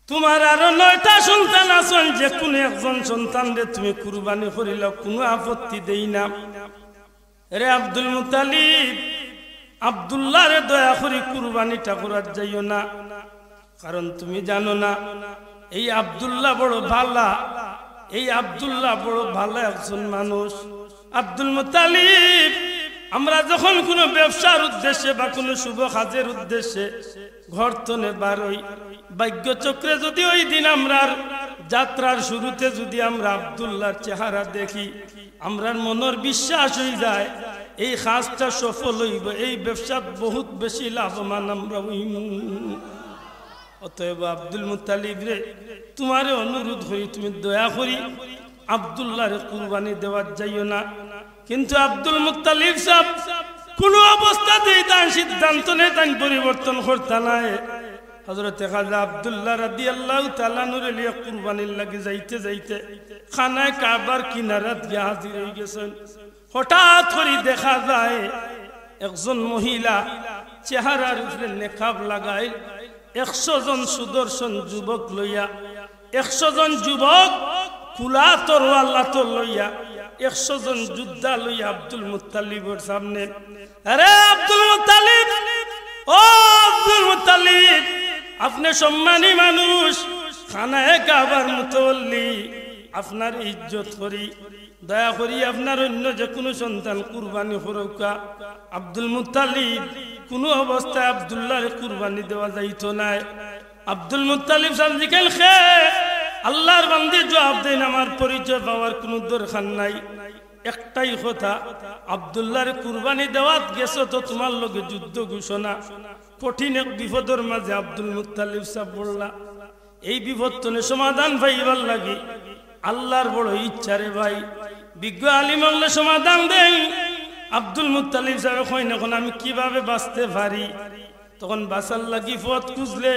তোমার আরো 9টা সন্তান আছেন যে কোনো একজন সন্তানরে তুমি কুরবানি করিলে কোনো আপত্তি দেই না রে আব্দুল মুত্তালিব আব্দুল্লাহরে দয়া করে কুরবানিটা করার যাইও না কারণ তুমি জানো না এই আব্দুল্লাহ বড় ভালো এই আব্দুল্লাহ বড় ভালো একজন মানুষ আব্দুল মুত্তালিব আমরা যখন কোনো ব্যবসার উদ্দেশ্যে বা কোনো শুভ কাজের উদ্দেশ্যে ঘর থেকে বার হই ভাগ্য চক্রে যদি ওই দিন আমরা যাত্রার শুরুতে যদি আমরা আব্দুল্লাহর চেহারা দেখি আমরার মনের বিশ্বাস হয়ে যায় এই কাজটা সফল হইব এই ব্যবসা বহুত বেশি লাভবান আমরা হইব অতএব আব্দুল মুত্তালিব রে তোমারে অনুরোধ করি তুমি দয়া করি আব্দুল্লাহরে কুরবানি দেওয়ার যাইও না কিন্তু আব্দুল মুত্তালিব সাহেব কোন অবস্থাতেই তার সিদ্ধান্ত নেই তার পরিবর্তন করতে নাই হযরত খাজা আব্দুল্লাহ রাদিয়াল্লাহু তাআলা নুরে লিয়া কুরবানির লাগি যাইতে যাইতে খানায় কাবার কিনারাত গিয়ে হাজির হয়ে গেছেন হঠাৎ করে দেখা যায় একজন মহিলা চেহারার উপরে নেকাব লাগাই 100 জন সুদর্শন যুবক লইয়া 100 জন যুবক কুলা তরোয়াল লাত লইয়া 100 জন যোদ্ধা লইয়া আব্দুল মুত্তালিবের সামনে আরে আব্দুল মুত্তালিব ও আব্দুল মুত্তালিব আপনি সম্মানী মানুষ খানায়ে কাবার মুতাওয়াল্লি আপনার ইজ্জত করি দয়া করি আপনার অন্য যে কোনো সন্তান কুরবানি করুকা আব্দুল মুত্তালিব কোনো অবস্থায় আব্দুল্লাহর কুরবানি দেওয়া যাইতো না আব্দুল মুত্তালিব সাহেব জিকেল খে আল্লাহর বান্দে জবাব দেন আমার পরিচয় পাওয়ার কোনো দরকার নাই একটাই কথা আব্দুল্লাহর কুরবানি দেওয়াত গেছো তো তোমার লগে যুদ্ধ ঘোষণা কঠিন এক বিপদের মাঝে আব্দুল মুত্তালিব সাহেব বললা এই বিপদনে সমাধান পাইবার লাগি আল্লাহর বড় ইচ্ছা রে ভাই বিজ্ঞ আলিম হলে সমাধান দেন আব্দুল মুত্তালিব সাহেব কইন এখন আমি কিভাবে বাঁচতে পারি তখন বাঁচার লাগি পথ খুঁজলে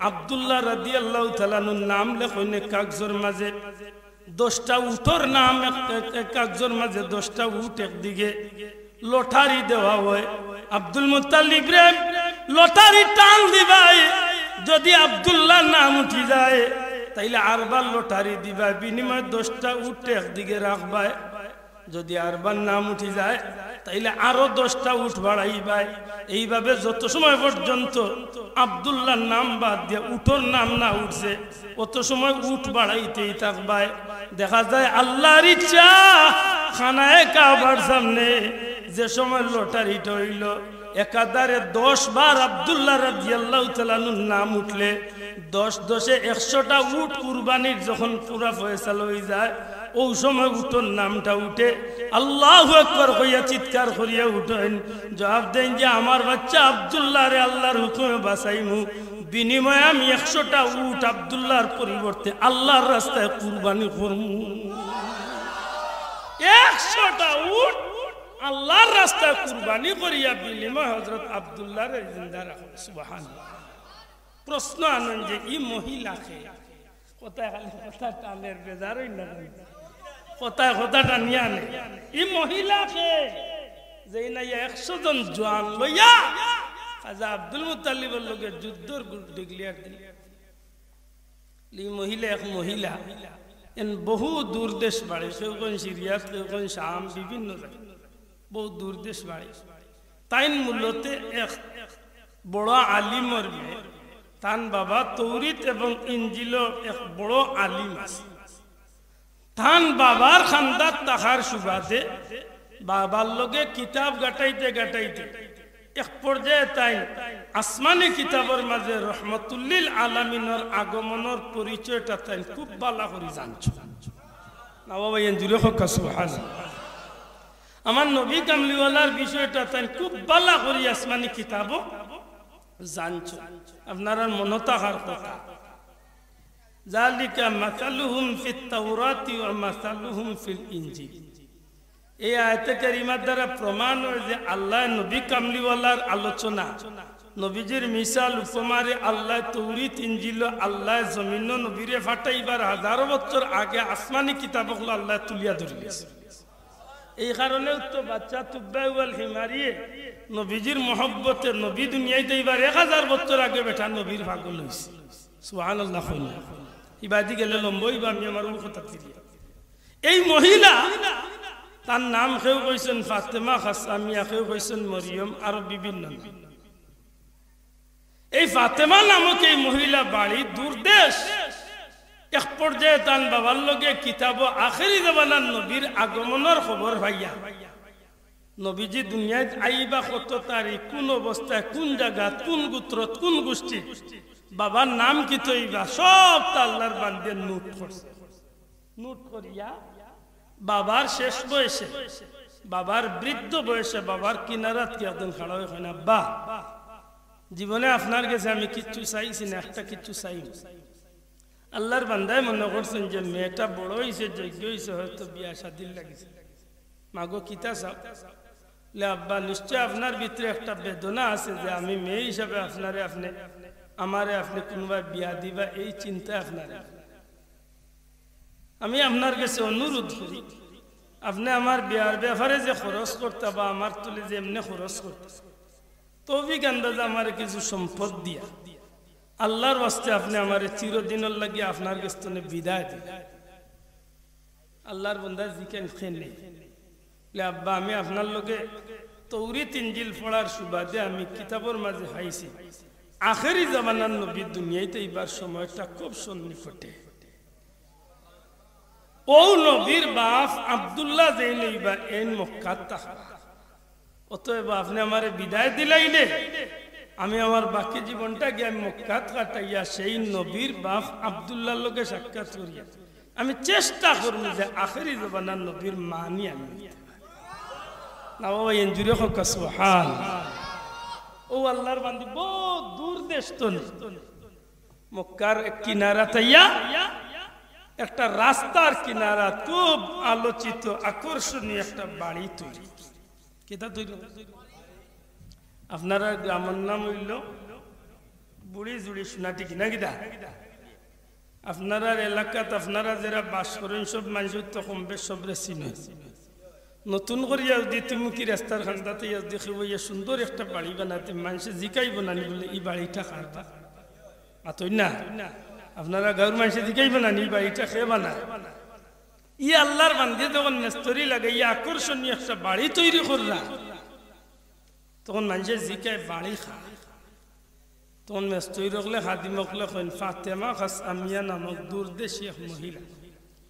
আব্দুল্লাহ রাদিয়াল্লাহু তাআলার নাম লেখইনে কাগজের মাঝে 10টা উটর নাম এক কাগজের মাঝে 10টা উট একদিকে লটারি দেওয়া হয় আব্দুল মুত্তালিব রে লটারি টান দিবাই যদি আব্দুল্লাহর নাম উঠি যায় তাইলে আরবার লটারি দিবা বিনিময়ে 10টা উট একদিকে রাখবাই যদি আরবার নাম উঠি যায় তাইলে আরো 10টা উট বাড়াইবাই এইভাবে যত সময় পর্যন্ত আব্দুল্লাহর নাম বাদ দিয়ে উটর নাম না উঠছে অত সময় উট বাড়াইতেই থাকবাই দেখা যায় আল্লাহর ইচ্ছা খানায়ে কাবার সামনে যে সময় লটারিটা হইল একাধারে 10 বার আব্দুল্লাহ রাদিয়াল্লাহু তাআলার নাম উঠলে 10 100টা উট কুরবানির যখন পুরা ফয়সালা হয়ে যায় ওই সময় উঠোর নামটা উঠে আল্লাহু আকবার কইয়া চিৎকার করিয়া উঠেন জবাব দেন যে আমার বাচ্চা আব্দুল্লাহ রে আল্লাহর হুকুমে বাঁচাইমু বিনিময়ে আমি 100টা উট আব্দুল্লাহর পরিবর্তে আল্লাহর রাস্তায় কুরবানি করমু 100টা উট আল্লাহর রাস্তায় কুরবানি করিয়া বিনিময়ে হযরত আব্দুল্লাহর জিন্দা রাখুন সুবহানাল্লাহ প্রশ্ন আনেন যে এই মহিলাকে কোথায় খালি কথা টানের বেজারই না কোথায় কথাটা নিয়ে আনে এই মহিলাকে যে না 100 জন জওয়ান লইয়া খাজা আব্দুল মুত্তালিবের লগে যুদ্ধর ডিক্লেয়ার দিল এই মহিলা এক মহিলা এন বহু দূর দেশ বাড়ে কেউ কোন সিরিয়া কেউ কোন শাম বিভিন্ন জায়গায় বহু দূর দেশ বাড়ে তাইন মূলতে এক বড় আলিমর মেয়ে তান বাবা তৌরিত এবং ইঞ্জিল এক বড় আলিম আছে তান বাবার খানদার তাহার সুবাদে বাবার লগে কিতাব গাটাইতে গাটাইতে এক পর্যায়ে তাই আসমানি কিতাবের মাঝে রহমতুল্লিল আলামিনের আগমনের পরিচয়টা তাই খুব ভালো করে জানছো না বাবা এনজুরে হোক সুবহানাল্লাহ আমার নবী কামলিওয়ালার বিষয়টা তাই খুব ভালো করে আসমানি কিতাবও জানছো আপনারা মনে থাকার কথা যালিকা মাসালুহুম ফিত তাওরাতি ওয়া মাসালুহুম ফিল ইনজিল এই আয়াতে কারিমার দ্বারা প্রমাণ হয় যে আল্লাহ নবী কামলিওয়ালার আলোচনা নবীজির মিসাল উপমারে আল্লাহ তৌরিত ইনজিল আল্লাহ জমিন নবীরে ফাটাইবার হাজারো বছর আগে আসমানি কিতাবগুলো আল্লাহ তুলিয়া ধরিয়েছে এই কারণে তো বাচ্চা তুব্বাউল হিমারিয়ে নবীজির মহব্বতে নবী দুনিয়ায় দেইবার 1000 বছর আগে বেটা নবীর পাগল হইছে সুবহানাল্লাহ ইবাদি গেলে লম্বই বা আমি আমার কথা ফিরিয়ে এই মহিলা তার নাম কেউ কইছেন ফাতেমা খাসামিয়া কেউ কইছেন মরিয়ম আর বিভিন্ন এই ফাতেমা নামক এই মহিলা বাড়ি দূরদেশ এক পর্যায়ে তান বাবার লগে কিতাব আখেরি জামানার নবীর আগমনের খবর ভাইয়া নবীজি দুনিয়ায় আইবা কত তারিখ কোন অবস্থায় কোন জায়গা কোন গোত্র কোন গোষ্ঠী বাবার নাম কি তৈবা সব তা আল্লাহর বান্দে নোট করছে নোট করিয়া বাবার শেষ বয়সে বাবার বৃদ্ধ বয়সে বাবার কিনারাত কি একদম খাড়া হয়ে হয় না বা জীবনে আপনার কাছে আমি কিচ্ছু চাইছি না একটা কিচ্ছু চাই আল্লাহর বান্দায় মনে করছেন যে মেয়েটা বড় হয়েছে যোগ্য হয়েছে হয়তো বিয়া শাদির লাগিছে মাগো কিতা চাও আব্বা নিশ্চয় আপনার ভিতরে একটা বেদনা আছে যে আমি মেয়ে হিসাবে আপনারে আমারে আপনি কোনোবা বিয়া দিবা এই চিন্তা আপনার আমি আপনার কাছে অনুরোধ করি আপনি আমার বিয়ার ব্যাপারে যে খরচ করতে বা আমার তুলে যে এমনি খরচ করতে তৌফিক আন্দাজে আমার কিছু সম্পদ দিয়া আল্লাহর ওয়াস্তে আপনি আমার চিরদিনের লাগি আপনার কাছে বিদায় দিন আল্লাহর বান্দা জিকেন খেনে আব্বা আমি আপনার লগে তৌরিত ইনজিল পড়ার সুবাদে আমি কিতাবের মাঝে পাইছি আখেরি জামানার নবী দুনিয়াতে এইবার সময়টা খুব সন্নিকটে ও নবীর বাপ আব্দুল্লাহ যেই নইবা এন মক্কাত থাকবা অতএব আপনি আমার বিদায় দিলাইলে আমি আমার বাকি জীবনটা গিয়ে মক্কাত কাটাইয়া সেই নবীর বাপ আব্দুল্লাহর লগে সাক্ষাৎ করিয়া আমি চেষ্টা করব যে আখেরি জামানার নবীর মানি আমি না বাবা এনজুরি হোক সুবহানাল্লাহ ও আল্লাহর বান্দি বহুত দূর দেশ তো মক্কার কিনারা তাইয়া একটা রাস্তার কিনারা খুব আলোচিত আকর্ষণীয় একটা বাড়ি তৈরি কেটা তৈরি আপনারা গ্রামের নাম হইল বুড়ি জুড়ি সোনাটি কিনা কিনা আপনারা এলাকাত আপনারা যারা বাস করেন সব মানুষ তো কম বেশ সবরে চিনে নতুন করিয়া যদি তুমি কি রাস্তার খান্দাতে দেখি সুন্দর একটা বাড়ি বানাতে মানুষে জিকাইব না বলে এই বাড়িটা খারবা আতই না আপনারা গাঁর মানুষে জিকাইব না এই বাড়িটা খেয়ে বানায় ই আল্লাহর বান্দে যখন মেস্তরি লাগে ই আকর্ষণীয় একটা বাড়ি তৈরি করলা তখন মানুষের জিকায় বাড়ি খায় তখন মেস্তরি রাখলে খাদিমকলে কইন ফাতেমা খাসামিয়া নামক দূরদেশী এক মহিলা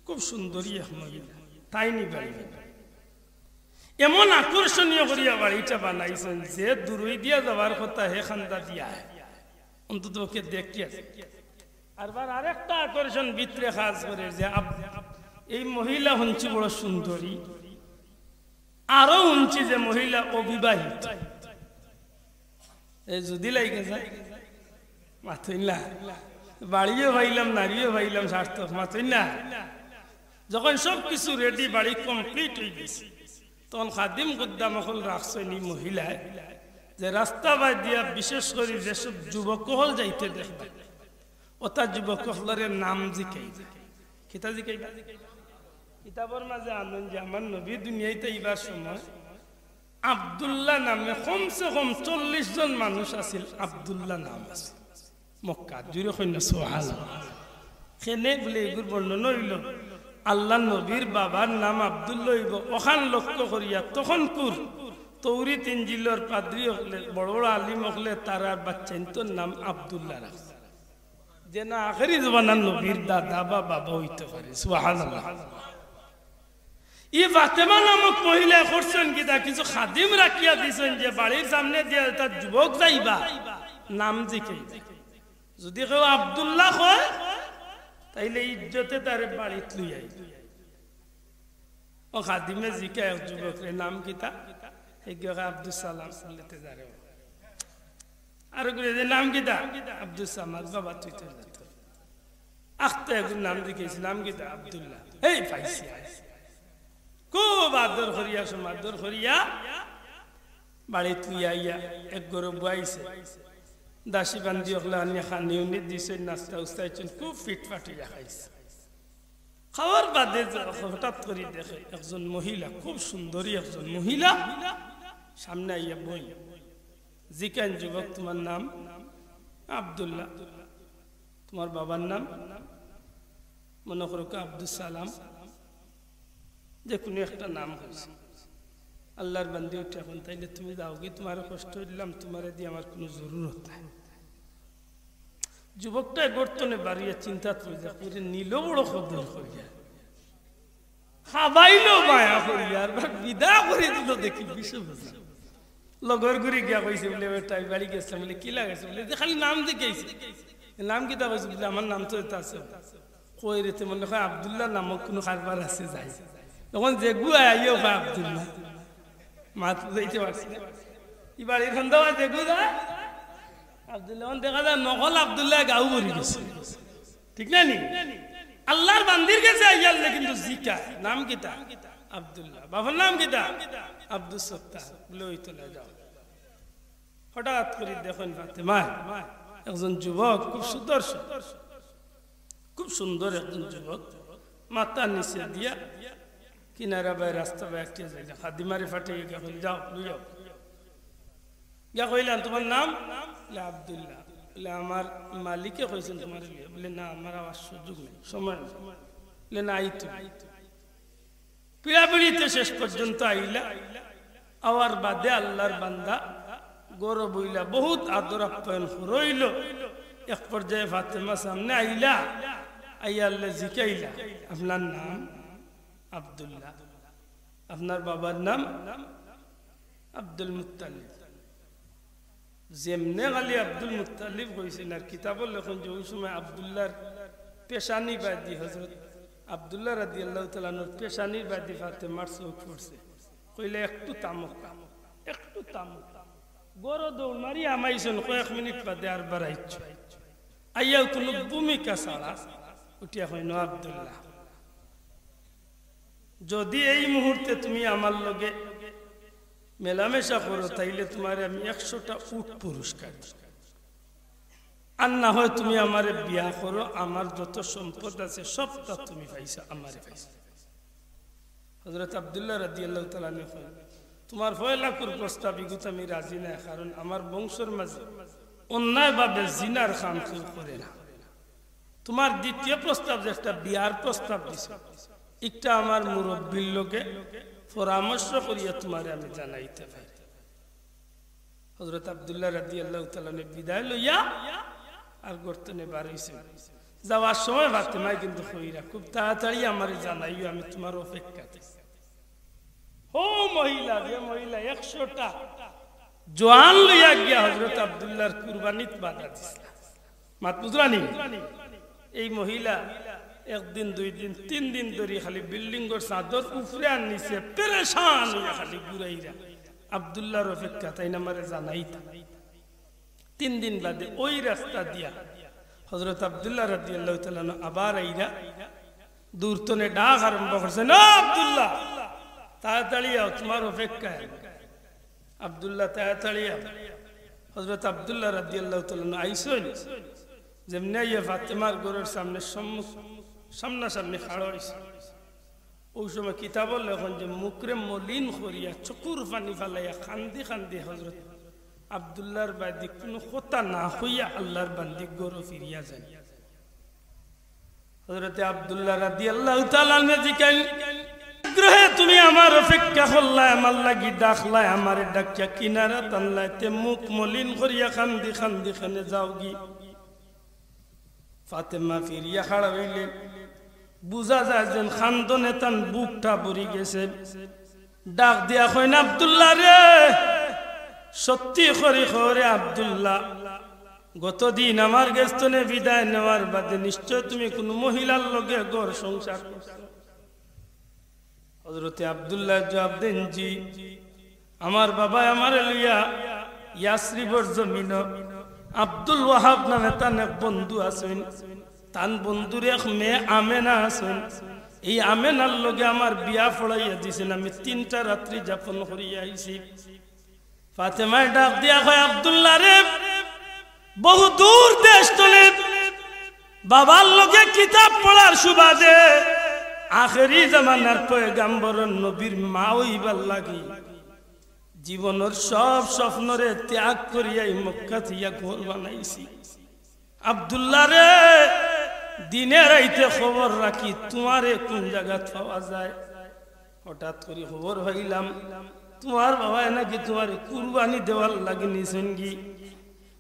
খুব সুন্দরী এক মহিলা তাই নি বাড়ি এমন আকর্ষণীয় করিয়া বাড়িটা বানাইছেন যে দূরই দিয়া যাওয়ার কথা হে খান্দা দিয়া অন্তত ওকে দেখতে আরেকটা আকর্ষণ ভিতরে কাজ করে যে এই মহিলা হচ্ছে বড় সুন্দরী আরো হচ্ছে যে মহিলা অবিবাহিত এই যদি লাগে যায় মাথই না বাড়িও ভাইলাম নারীও ভাইলাম সার্থক মাথই না যখন সবকিছু রেডি বাড়ি কমপ্লিট হয়ে গেছে তখন খাদিম গুদ্দাম হল রাখছেন এই মহিলায় যে রাস্তা বাই দিয়া বিশেষ করে যেসব যুবক হল যাইতে দেখবে ওটা যুবক হলের নাম জিকাইবে কিতা জিকাইবা কিতাবের মাঝে আনন্দ যে আমার নবী দুনিয়াতে এইবার সময় আব্দুল্লাহ নামে কমসে কম 40 জন মানুষ আছিল আব্দুল্লাহ নাম আছে মক্কা জুড়ে কইন সুবহানাল্লাহ খেনে বলে এগুর বর্ণনা হইল আল্লাহ নবীর বাবার নাম আব্দুল্লাহ হইব ওখান লক্ষ্য করিয়া তখন কুর তৌরিত ইনজিলের পাদ্রী হলে বড় বড় আলিম হলে তারার বাচ্চাইন্তর নাম আব্দুল্লাহ রাখছে যে না আখেরি জামানার নবীর দাদা বা বাবা হইতে পারে সুবহানাল্লাহ ই ফাতেমা নামক মহিলা করছেন কিনা কিছু খাদিম রাখিয়া দিছেন যে বাড়ির সামনে দিয়ে তার যুবক যাইবা নাম জিকে যদি কেউ আব্দুল্লাহ হয় তাইলে ইজ্জতে তার বাড়িতে লই আই ও খাদিমে জিকে এক যুবকের নাম কিতা হেগা আব্দুল সালাম সাল্লাতে যারে আর গুলো নাম কিতা আব্দুল সামাদ বাবা তুই তো আখতে একজন নাম দিকেছি নাম কিতা আব্দুল্লাহ এই পাইছি খুব আদর করিয়া সমাদর করিয়া বাড়িতে লইয়া এক গরু বুয়াইছে দাসী বান্ধি ওগুলো আনিয়ে খানি উনি দিছে নাস্তা উস্তাইছেন খুব ফিট ফাটিয়া খাইছে খাওয়ার বাদে হঠাৎ করে দেখে একজন মহিলা খুব সুন্দরী একজন মহিলা সামনে আইয়া বই জিকান যুবক তোমার নাম আব্দুল্লাহ তোমার বাবার নাম মনে করো আব্দুল সালাম যে কোনো একটা নাম হয়েছে আল্লাহর বান্দি উঠে এখন তাইলে তুমি যাও কি তোমার কষ্ট দিলাম তোমার দিয়ে আমার কোনো জরুরত নাই যুবকটা গর্তনে বাড়িয়ে চিন্তা করে নিল বড় খবর করিয়া খাবাইলো মায়া করিয়া আর বিদা করে দিল দেখি বিষয় লগর ঘুরে গিয়া কইছে বলে বেটাই বাড়ি গেছে বলে কি লাগাইছে বলে খালি নাম দেখেছে নাম কি তা কইছে বলে আমার নাম তো এটা আছে কই রেতে মনে হয় আব্দুল্লাহ নামক কোনো কারবার আছে যাই তখন যে গুয়া আইও ভাই আব্দুল্লাহ মাত যাইতে পারছি এবার এখান দেওয়া যে গু যায় আব্দুল্লাহ দেখা যায় নকল আব্দুল্লাহ গাও ভরি গেছে ঠিক না নি আল্লাহর বান্দির কাছে আইয়ালে কিন্তু জিকা নাম কিতা আব্দুল্লাহ বাবার নাম কিতা আব্দুল সত্তার বলে ওই তো যাও হঠাৎ করে দেখেন ফাতেমা একজন যুবক খুব সুদর্শন খুব সুন্দর একজন যুবক মাথা নিচে দিয়া কিনারা বাই রাস্তা বাই একটা যাই খাদিমারে ফাটে গিয়া কইল যাও যাও গিয়া কইলাম তোমার নাম আব্দুল্লাহ বলে আমার মালিকে কইছেন তোমার বলে না আমার আবার সুযোগ নেই সময় বলে না আইতো পিড়াপিড়িতে শেষ পর্যন্ত আইলা আওয়ার বাদে আল্লাহর বান্দা গৌরব হইলা বহুত আদর আপ্যায়ন রইল এক পর্যায়ে ফাতেমা সামনে আইলা আইয়া আল্লাহ জিকাইলা আপনার নাম আব্দুল্লাহ আপনার বাবার নাম আব্দুল মুত্তালিব যেমনে খালি আব্দুল মুত্তালিব কইছেন আর কিতাবর লেখন যে ওই সময় আব্দুল্লাহর পেশানি বাদি হযরত আব্দুল্লাহ রাদিয়াল্লাহু তাআলা নর পেশানির বাদি ফাতেমার চোখ পড়ছে কইলে একটু তামুক একটু তামুক গরো দৌড় মারি আমাইছেন কয়েক মিনিট বাদে আর বাড়াইছ আইয়াও কোনো ভূমিকা ছাড়া উঠিয়া কইনো আব্দুল্লাহ যদি এই মুহূর্তে তুমি আমার লগে মেলামেশা করো তাইলে তোমার আমি 100টা উট পুরস্কার আর না হয় তুমি আমারে বিয়া করো আমার যত সম্পদ আছে সবটা তুমি পাইছো আমারে পাইছো হযরত আব্দুল্লাহ রাদিয়াল্লাহু তাআলা কইলেন তোমার ফয়লাকুর প্রস্তাবিগত আমি রাজি না কারণ আমার বংশের মাঝে অন্যায়ভাবে জিনার কাম কেউ করে না তোমার দ্বিতীয় প্রস্তাব যেটা বিয়ার প্রস্তাব দিছে একটা আমার মুরব্বির লোকে পরামর্শ করিয়া তোমারে আমি জানাইতে পারি হযরত আব্দুল্লাহ রাদিয়াল্লাহু তাআলা বিদায় লইয়া আর গর্তনে বার হইছে যাওয়ার সময় ফাতেমা কিন্তু কইরা খুব তাড়াতাড়ি আমারে জানাইও আমি তোমার অপেক্ষাতে ও মহিলা যে মহিলা 100টা জোয়ান লইয়া গিয়া হযরত আব্দুল্লাহর কুরবানিত বাধা দিছিল মাত বুঝরানি এই মহিলা একদিন দুই দিন তিন দিন ধরে খালি বিল্ডিং এর চাদর উপরে আর নিচে পেরেশান হইয়া খালি ঘুরাইরা আব্দুল্লাহর অপেক্ষা তাই না মারে জানাইতা 3 দিন বাদে ওই রাস্তা দিয়া হযরত আব্দুল্লাহ রাদিয়াল্লাহু তাআলা আবার আইরা দূরতনে ডাক আরম্ভ করছে না আব্দুল্লাহ তাড়াতাড়ি আও তোমার অপেক্ষা আব্দুল্লাহ তাড়াতাড়ি আও হযরত আব্দুল্লাহ রাদিয়াল্লাহু তাআলা আইছেন যেমনে ইয়া ফাতেমার ঘরের সামনে সামনাসামনি খাড়া হইছে ওই সময় কিতাবল লেখন যে মুখরে মলিন করিয়া চকুর পানি ফালাইয়া কান্দি কান্দি হযরত আব্দুল্লাহর বাদি কোনো কথা না হইয়া আল্লাহর বান্দি গরো ফিরিয়া যায় হযরত আব্দুল্লাহ রাদিয়াল্লাহু তাআলা জিকাইল গ্রহে তুমি আমার অপেক্ষা করলা আমার লাগি ডাকলা আমারে ডাকিয়া কিনারা টানলাইতে মুখ মলিন করিয়া কান্দি কান্দি খানে যাওগি ফাতেমা ফিরিয়া খাড়া হইলেন বুঝা যায় যেন খান্দনে তান বুকটা ভরি গেছে ডাক দিয়া কইন আব্দুল্লাহ রে সত্যি করে করে আব্দুল্লাহ গতদিন আমার গেস্তনে বিদায় নেওয়ার বাদে নিশ্চয় তুমি কোন মহিলার লগে ঘর সংসার করছো হযরতে আব্দুল্লাহ জবাব দেন জি আমার বাবা আমারে লইয়া ইয়াসরিবর জমিন আব্দুল ওয়াহাব নামে তার এক বন্ধু আছেন তান বন্ধুর এক মেয়ে আমেনা আছেন এই আমেনার লগে আমার বিয়া পড়াইয়া দিছেন আমি 3টা রাত্রি যাপন করিয়া আইছি ফাতেমা ডাক দিয়া কয় আব্দুল্লাহ রে বহু দূর দেশ তলে বাবার লগে কিতাব পড়ার সুবাদে আখেরি জামানার পয়গাম্বর নবীর মা হইবার লাগি জীবনের সব স্বপ্নরে ত্যাগ করিয়াই মক্কা থিয়া ঘর বানাইছি। আব্দুল্লাহ রে দিনে রাইতে খবর রাখি তোমারে কোন জায়গা পাওয়া যায়। হঠাৎ করে খবর হইলাম তোমার বাবা নাকি তোমার কুরবানি দেওয়ার লাগি নিছেন গি।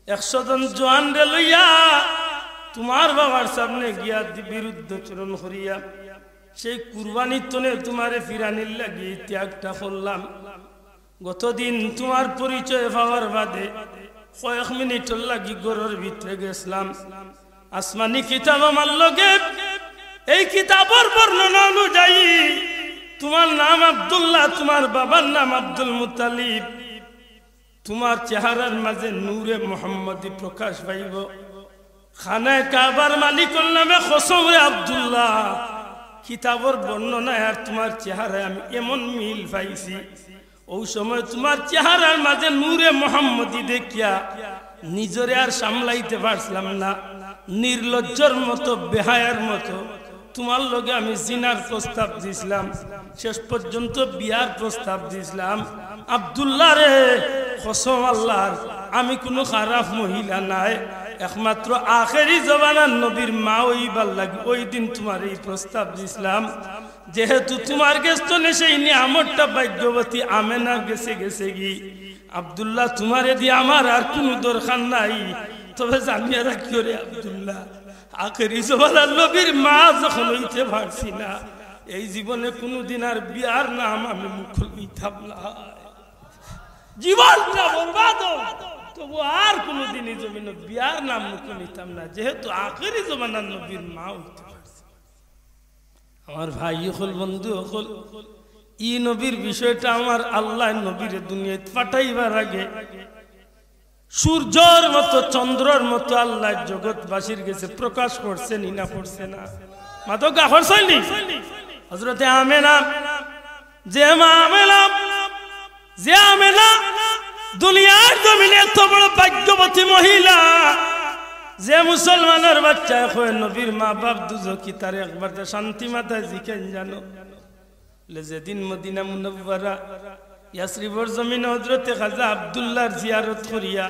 100 জন জওয়ান রে লইয়া তোমার বাবার সামনে গিয়া বিরুদ্ধ চরণ করিয়া সেই কুরবানির তনে তোমারে ফিরানির লাগি ত্যাগটা করলাম। গতদিন তোমার পরিচয় পাওয়ার বাদে কয়েক মিনিটের লাগি ঘরের ভিতরে গেছিলাম। আসমানি কিতাব আমার লগে, এই কিতাবের বর্ণনা অনুযায়ী তোমার নাম আব্দুল্লাহ, তোমার বাবার নাম আব্দুল মুত্তালিব। তোমার চেহারার মাঝে নূরে মুহাম্মদী প্রকাশ পাইব। খানায় কাবার মালিকের নামে কসম রে আব্দুল্লাহ, কিতাবের বর্ণনায় আর তোমার চেহারায় আমি এমন মিল পাইছি। ওই সময় তোমার চেহারার মাঝে নূরে মুহাম্মদী দেখিয়া নিজরে আর সামলাইতে পারছিলাম না। নির্লজ্জর মতো বেহায়ার মতো তোমার লগে আমি জিনার প্রস্তাব দিছিলাম, শেষ পর্যন্ত বিয়ার প্রস্তাব দিছিলাম। আব্দুল্লাহ রে কসম আল্লাহর, আমি কোনো খারাপ মহিলা নাই, একমাত্র আখেরি জমানার নবীর মা হইবার লাগি ওই দিন তোমার এই প্রস্তাব দিছিলাম। যেহেতু তোমার গেস্ত নে সেই নিয়ামতটা ভাগ্যবতী আমেনা গেছে গেছে গি। আব্দুল্লাহ তোমারে দিয়ে আমার আর কোনো দরকার নাই, তবে জানিয়ে রাখিও রে আব্দুল্লাহ, আখেরি জমানার নবীর মা যখন হইতে পারছি না, এই জীবনে কোনোদিন আর বিয়ার নাম আমি মুখ লইতাম না। জীবনটা বরবাদ তবু আর কোনোদিন এই জমিনে বিয়ার নাম মুখ লইতাম না, যেহেতু আখেরি জমানার নবীর মা হইতে পারছি। আমার ভাই হল, বন্ধু হল, ই নবীর বিষয়টা আমার আল্লাহ নবীর দুনিয়ায় পাঠাইবার আগে সূর্যর মতো চন্দ্রর মতো আল্লাহ জগৎবাসীর কাছে প্রকাশ করছেন না করছে না? মাদক করছেন হযরতে আমেনা, যে মা আমেনা, যে আমেনা দুনিয়ার জমিনে এত বড় ভাগ্যবতী মহিলা, যে মুসলমানের বাচ্চা হয় নবীর মা বাপ দুজকি, তার একবার শান্তি মাথায় জিকেন জানো? যেদিন মদিনা মুনব্বরা ইয়াসরিবর জমিনে হযরতে খাজা আব্দুল্লাহর জিয়ারত করিয়া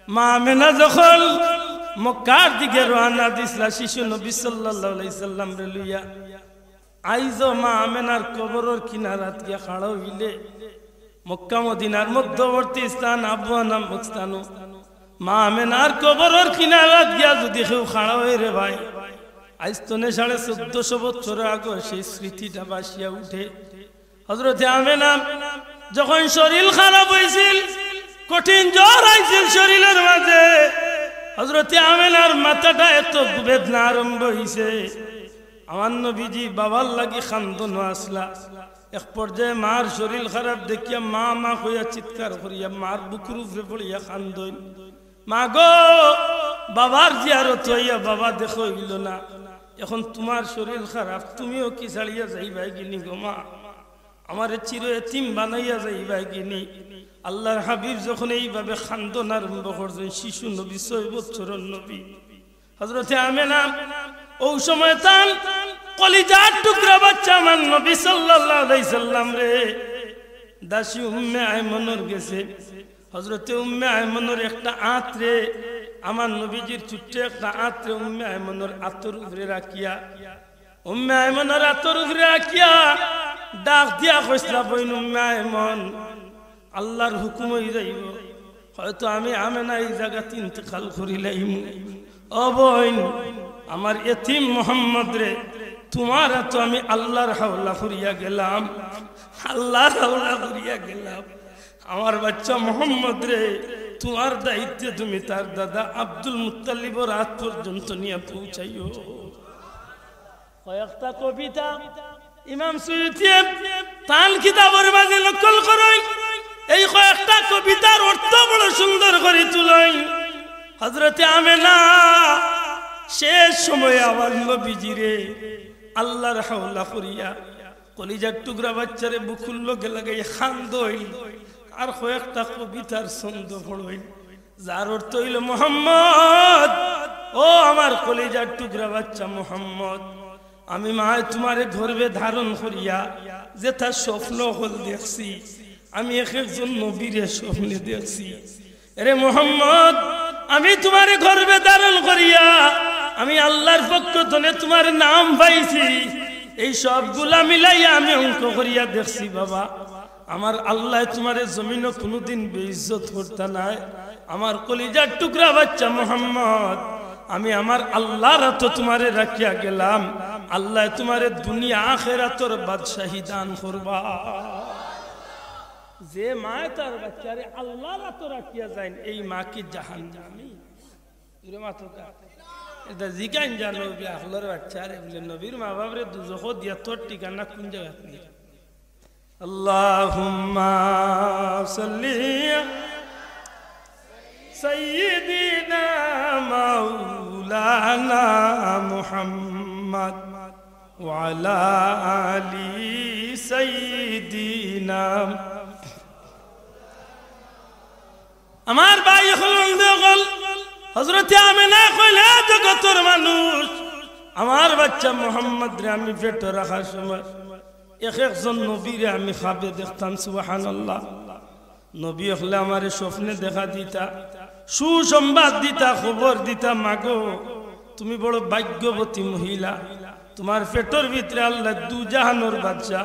মা আমেনা যখন মক্কার দিকে রওনা দিছিল শিশু নবী সাল্লাল্লাহু আলাইহি সাল্লাম রে লইয়া, আইজো মা আমেনার কবরের কিনারাত গিয়া খাড়া হইলে মক্কা মদিনার মধ্যবর্তী স্থান আবওয়া নামক স্থান, মা আমেনার কবরের কিনারাত গিয়া যদি কেউ খাড়া হই রে ভাই, আজ তনে 1450 বছর আগে সেই স্মৃতিটা বাসিয়া উঠে। হযরতে আমেনা যখন শরীর খারাপ হয়েছিল, কঠিন জ্বর আইছিল শরীরের মাঝে, হযরতে আমেনার মাথাটা এত বেদনা আরম্ভ হইছে, আমার নবীজি বাবার লাগি খান্দন আসলা। এক পর্যায়ে মার শরীর খারাপ দেখিয়া মা মা কইয়া চিৎকার করিয়া মার বুকুর উপরে পড়িয়া খান্দন, মা গো বাবার জিয়ারত হইয়া বাবা দেখো হইল না, এখন তোমার শরীর খারাপ, তুমিও কি ছাড়িয়া যাইবাই গিনি গো মা, আমার চির এতিম বানাইয়া যাইবাই গিনি? আল্লাহর হাবিব যখন এইভাবে খান্দন আরম্ভ করছেন, শিশু নবী 6 বছরের নবী হযরতে আমেনা, ওই সময় তান কলিজার টুকরা বাচ্চা আমার নবী সাল্লাল্লাহু আলাইহি সাল্লাম রে দাসী উম্মে আয়মনের গেছে। হযরতে উম্মে আয়মনের একটা আঁতরে আমার নবীজির ছোট্ট একটা আঁতরে উম্মে আয়মনের আতর উপরে রাখিয়া, উম্মে আয়মনের আতর উপরে রাখিয়া ডাক দিয়া কইসলা, বইন উম্মে আয়মন, আল্লাহর হুকুম হই যাইব, হয়তো আমি আমেনা এই জায়গাতে ইন্তেকাল করিলাম, ও বইন আমার এতিম মোহাম্মদ রে, তোমার তো আমি আল্লাহর হাওলা করিয়া গেলাম, আল্লাহর হাওলা করিয়া গেলাম, আমার বাচ্চা মোহাম্মদ রে তোমার দায়িত্বে তুমি তার দাদা আব্দুল মুত্তালিবর রাত পর্যন্ত নিয়ে পৌঁছাইও। কয়েকটা কবিতা ইমাম সুয়ুতী তান কিতাবের মাঝে নকল করেন, এই কয়েকটা কবিতার অর্থ বড় সুন্দর করে তুলেন। হযরতে আমেনা শেষ সময়ে আমার নবীজিরে আল্লাহর হাওলা করিয়া কলিজার টুকরা বাচ্চারে বুকুল লগে লাগাই খান্দইল, আর কয়েকটা কবিতার ছন্দ পড়ইল, যার অর্থ হইল মুহাম্মদ, ও আমার কলিজার টুকরা বাচ্চা মুহাম্মদ, আমি মায় তোমারে গর্ভে ধারণ করিয়া যেটা স্বপ্ন হল দেখছি, আমি একজন নবীরে স্বপ্নে দেখছি। আরে মুহাম্মদ, আমি তোমারে গর্ভে ধারণ করিয়া আমি আল্লাহর পক্ষ থেকে তোমার নাম পাইছি। এই সবগুলা মিলাইয়া আমি অঙ্ক করিয়া দেখছি বাবা, আমার আল্লাহ তোমারে জমিনও কোনোদিন বেইজ্জত করতে নাই। আমার কলিজার টুকরা বাচ্চা মুহাম্মদ, আমি আমার আল্লাহর তো তোমারে রাখিয়া গেলাম, আল্লাহ তোমারে দুনিয়া আখিরাতের বাদশাহী দান করবা। যে মা তার বাচ্চারে আল্লাহর তো রাখিয়া যায়, এই মা কি জাহান্নামী? ওরে মাতকা এটা জিগান জানো আল্লাহর বাচ্চারে বলে নবীর মা বাপরে দুজখ দিয়া তোর ঠিকানা কোন জায়গা নেই। আল্লাহুম্মা সাল্লি সাইয়্যিদিনা মাওলানা মুহাম্মদ ওয়া আলা আলি সাইয়্যিদিনা। আমার ভাই হল হযরতে আমিনা কইলে জগতের মানুষ, আমার বাচ্চা মুহাম্মদ রে আমি পেটে রাখার সময় এক একজন নবীরে আমি খাবে দেখতাম। সুবহানাল্লাহ। নবী হলে আমার স্বপ্নে দেখা দিতা, সুসংবাদ দিতা, খবর দিতা, মাগো তুমি বড় ভাগ্যবতী মহিলা, তোমার পেটের ভিতরে আল্লাহ দু জাহানের বাদশা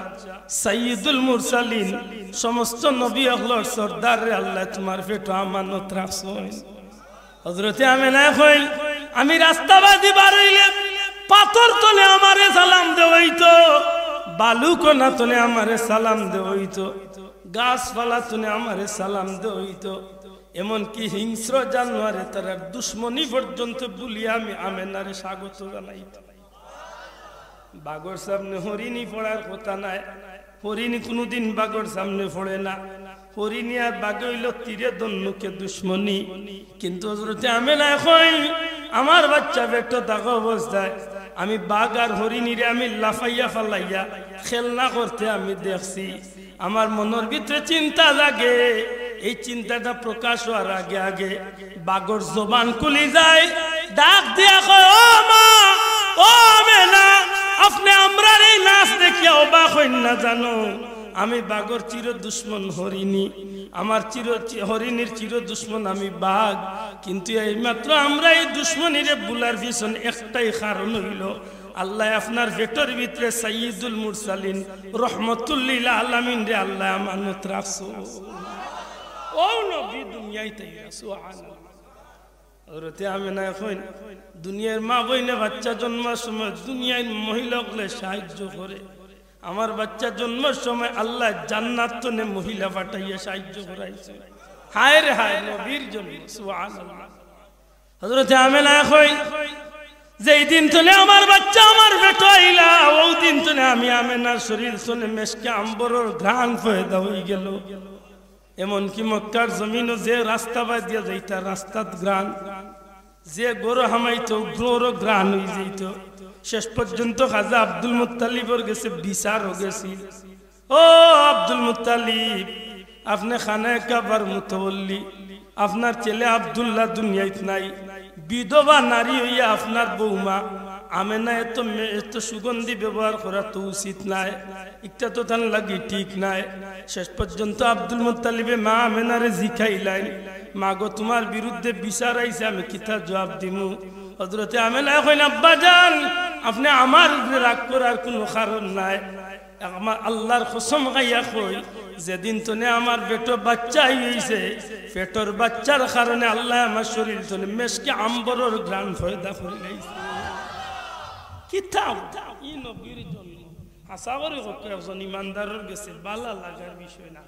সাইয়্যিদুল মুরসালিন সমস্ত নবী হলর সর্দার রে আল্লাহ তোমার পেট আমানত রাখছেন। হযরতে আমিনা কই আমি রাস্তাবাদি বার হইলে পাথর তলে আমারে সালাম দেওইতো, বালু কোনা তলে আমারে সালাম দেওইতো, গাছপালা তলে আমারে সালাম দেওইতো, এমনকি হিংস্র জানোয়ারে তার দুশ্মনী পর্যন্ত বলিয়া আমি আমিনারে স্বাগত জানাইতাম। বাগর সামনে হরিণী পড়ার কথা নাই, হরিণী কোনোদিন বাগর সামনে পড়ে না, হরিণী আর বাঘ হইল তীরে দন্নুকে দুশ্মনী। কিন্তু হযরতে আমিনা কই আমার বাচ্চা পেটে থাকা অবস্থায় আমি বাঘ আর হরিণীরে আমি লাফাইয়া ফালাইয়া খেলনা করতে আমি দেখছি। আমার মনের ভিতরে চিন্তা জাগে, এই চিন্তাটা প্রকাশ হওয়ার আগে আগে বাঘর জবান খুলি যায়, ডাক দিয়া কয় ও মা, ও আমিনা, আপনি আমরার এই নাচ দেখিয়া অবাক হইন না জানো, আমি বাঘর চির দুশ্মন হরিণী, আমার হরিণীর চির দুশ্মন আমি বাঘ। কিন্তু এইমাত্র আমরা এই দুশ্মনীরে বুলার পিছন একটাই কারণ হইল আল্লাহ আপনার পেটের ভিতরে সাইয়্যিদুল মুরসালিন রহমতুল লিল আলামিন রে আল্লাহ আমানত রাখছো। ও নবী দুনিয়ায় তাইরা সুবহানাল্লাহ। হযরতে আমিনা কইন দুনিয়ার মা বইনে বাচ্চা জন্মের সময় দুনিয়ার মহিলাগুলো সাহায্য করে, আমার বাচ্চা জন্মের সময় আল্লাহ জান্নাত তনে মহিলা পাঠাইয়া সাহায্য করাইছে। হায় রে হায় নবীর জন্য সুবহানাল্লাহ। হযরতে আমিনা কই যেই দিন তনে আমার বাচ্চা আমার পেটে আইলা, ওই দিন তনে আমি আমিনার শরীর তনে মেশকে আম্বরের ঘ্রাণ পয়দা হয়ে গেল। এমনকি মক্কার জমিনও যে রাস্তা বাদিয়া যাইতা রাস্তাত গ্রান, যে গরু হামাইতো গরু গ্রান হয়ে যাইত। শেষ পর্যন্ত খাজা আব্দুল মুত্তালিবর গেছে বিচার হয়ে গেছি, ও আব্দুল মুত্তালিব আপনি খানায় কাবার মুতাওয়াল্লি, আপনার ছেলে আব্দুল্লাহ দুনিয়াত নাই, বিধবা নারী হইয়া আপনার বৌমা আমিনা এত সুগন্ধি ব্যবহার করা তো উচিত নাই, একটা তো তার লাগি ঠিক নাই। শেষ পর্যন্ত আব্দুল মুত্তালিবে মা আমিনারে জিখাইলেন, মা গো তোমার বিরুদ্ধে বিচার আইছে, আমি কিতা জবাব দিমু? হযরতে আমিনা কইন আব্বা জান আপনি আমার উপরে রাগ করার কোনো কারণ নাই, আমার আল্লাহর কসম খাইয়া কই যেদিন তনে আমার পেটো বাচ্চা হইছে, পেটর বাচ্চার কারণে আল্লাহ আমার শরীর তনে মেশকে আম্বরের ঘ্রাণ পয়দা করে লাইছে। কিতাব ই নবীর জন্য আশা করি একজন ইমানদারের গেছে বালা লাগার বিষয় না,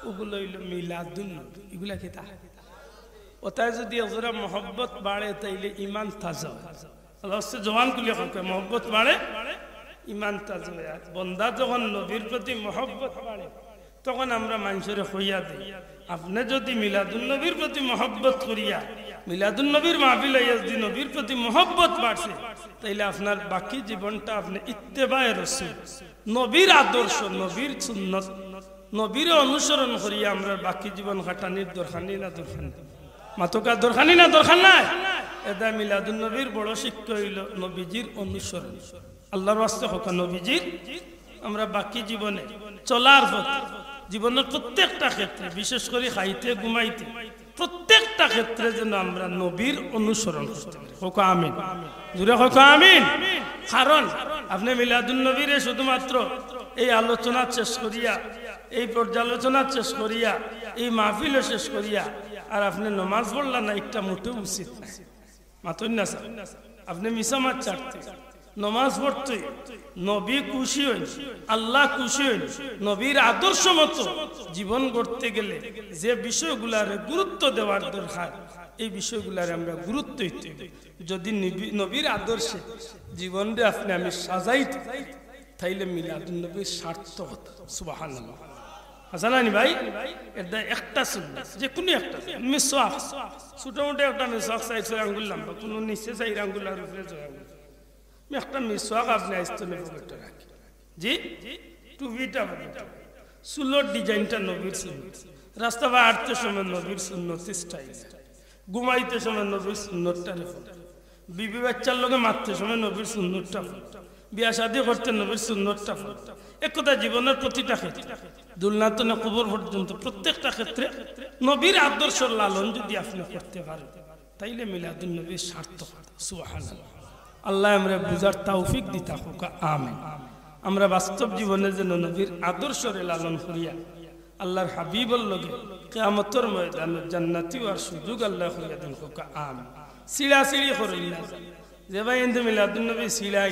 ওগুলো হইল মিলাদুন নবী, এগুলা কিতা ওটাই যদি ওরা মহব্বত বাড়ে তাইলে ইমান তাজা হয়। জওয়ান কুলিয়া মহব্বত বাড়ে ইমান তাজা হয়। বন্দা যখন নবীর প্রতি মহব্বত বাড়ে তখন আমরা মানুষের হইয়া দিই, আপনি যদি মিলাদুন নবীর প্রতি মহব্বত করিয়া মিলাদুন নবীর মাহফিল যদি নবীর প্রতি মহব্বত বাড়ছে তাইলে আপনার বাকি জীবনটা আপনি ইত্তেবায়ে রাসূল, নবীর আদর্শ, নবীর সুন্নত নবীর অনুসরণ করি আমরা বাকি জীবন কাটানির দরখানি না দরখানি মাতকা দরখানি না দরখান নাই এদা মিলাদুন নবীর বড় শিক্ষা হইল নবীজির অনুসরণ আল্লাহর ওয়াস্তে হোক নবীজির আমরা বাকি জীবনে চলার পথ জীবনের প্রত্যেকটা ক্ষেত্রে বিশেষ করে খাইতে ঘুমাইতে প্রত্যেকটা ক্ষেত্রে যেন আমরা নবীর অনুসরণ করতে পারি হোক আমিন জুড়ে হোক আমিন কারণ আপনি মিলাদুন নবীরে শুধুমাত্র এই আলোচনা শেষ করিয়া এই পর্যালোচনা শেষ করিয়া এই মাহফিল শেষ করিয়া আর আপনি নমাজ পড়লা না একটা মোটেও উচিত না মাতন না স্যার আপনি মিসামাত চাটতে নমাজ পড়তে নবী খুশি হইন আল্লাহ খুশি হইন নবীর আদর্শ মতো জীবন গড়তে গেলে যে বিষয়গুলার গুরুত্ব দেওয়ার দরকার এই বিষয়গুলার আমরা গুরুত্ব দিতে যদি নবীর আদর্শে জীবনটা আপনি আমি সাজাইতে তাইলে মিলাদুন নবীর সার্থকতা সুবহানাল্লাহ হাসানানি ভাই এটা একটা সুন্নাত যে কোনো একটা মিসওয়াক ছোটমোটো একটা মিসওয়াক সাইজ আঙ্গুল লম্বা কোনো নিচে চাইর আঙ্গুল আর উপরে জয় আঙ্গুল একটা মিসওয়াক আপনি আইস্তনে পকেটে রাখি জি টুপিটা চুলোর ডিজাইনটা নবীর সুন্নত রাস্তা বা হাঁটতে সময় নবীর সুন্নত স্টাইল ঘুমাইতে সময় নবীর সুন্নতটা রেখো বিবি বাচ্চার লগে মারতে সময় নবীর সুন্নতটা বিয়া শাদী করতে নবীর সুন্নতটা এক কথা জীবনের প্রতিটা ক্ষেত্রে দুলনাতনে কবর পর্যন্ত প্রত্যেকটা ক্ষেত্রে নবীর আদর্শ লালন যদি আপনি করতে পারেন তাইলে মিলাদুন নবীর সার্থকতা সুবহানাল্লাহ আল্লাহ আমরা বুঝার তৌফিক দিতা হোক আমিন আমরা বাস্তব জীবনে যেন নবীর আদর্শরে লালন করিয়া আল্লাহর হাবিবর লগে কিয়ামতের ময়দানে জান্নাতি হওয়ার সুযোগ আল্লাহ করিয়া দেন হোক আমিন সিড়া সিড়ি করেন না যে ভাই এনতে মিলাদুন নবী সিলাই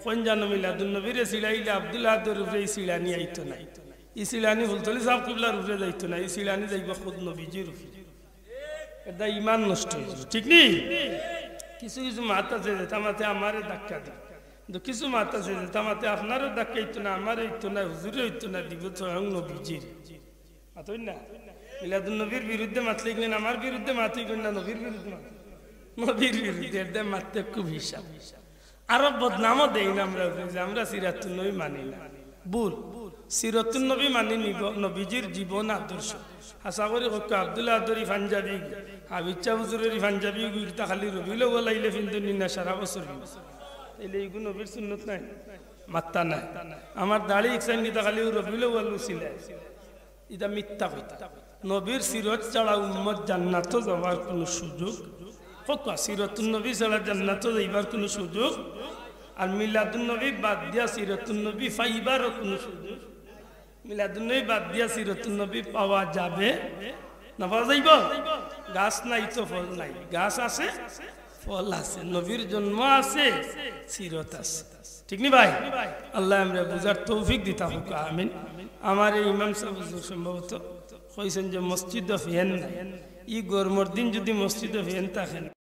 কোন জানো মিলাদুন নবীরে সিলাইলে আব্দুল্লাহ আদর উপরে এই সিলানি আইতো না এই সিলানি ফুলতলি সাহেব কিবলার উপরে যাইতো না এই সিলানি যাইবা খুদ নবীজির উপরে এটা ইমান নষ্ট হয়েছে ঠিক নেই কিছু কিছু মাত আছে যে তামাতে আমারে ধাক্কা দেয় কিন্তু কিছু মাত আছে যে তামাতে আপনারও ধাক্কা হইতো না আমারও হইতো না হুজুরে হইতো না দিব স্বয়ং নবীজির মাতই না মিলাদুন নবীর বিরুদ্ধে মাতলে গেলেন আমার বিরুদ্ধে মাতই গেলেন না নবীর বিরুদ্ধে নবীর বিরুদ্ধে মারতে খুব হিসাব আরো বদনামও দেই না আমরা সিরাতুন নবী মানি না ভুল সিরাতুন নবী মানি নিব নবীজির জীবন আদর্শ আশা করি হোক আব্দুল্লাহ আদরি পাঞ্জাবি হাবিচ্ছা হুজুরের পাঞ্জাবি গুইটা খালি রবিউল আউয়াল আইলে ফিন্দুন না সারা বছর তাইলে এইগুলো নবীর সুন্নত নাই মাত্তা নাই আমার দাড়ি ইকসান গীতা খালি রবিউল আউয়াল ছিল এটা মিথ্যা কথা নবীর সিরত ছাড়া উম্মত জান্নাত যাওয়ার কোনো সুযোগ হোক সিরাতুন নবী ছাড়া জান্নাত যাইবার কোনো সুযোগ আর মিলাদুন নবী বাদ দিয়া সিরাতুন নবী পাইবারও কোনো সুযোগ মিলাদুন নবী বাদ দিয়া সিরাতুন নবী পাওয়া যাবে না পাওয়া যাইব গাছ নাই তো ফল নাই গাছ আছে ফল আছে নবীর জন্ম আছে সিরত আছে ঠিক নি ভাই আল্লাহ আমরা বুঝার তৌফিক দিতা হোক আমিন আমার এই ইমাম সাহেব সম্ভবত কইছেন যে মসজিদ ফেন নাই ই গরমর দিন যদি মসজিদ ফেন থাকেন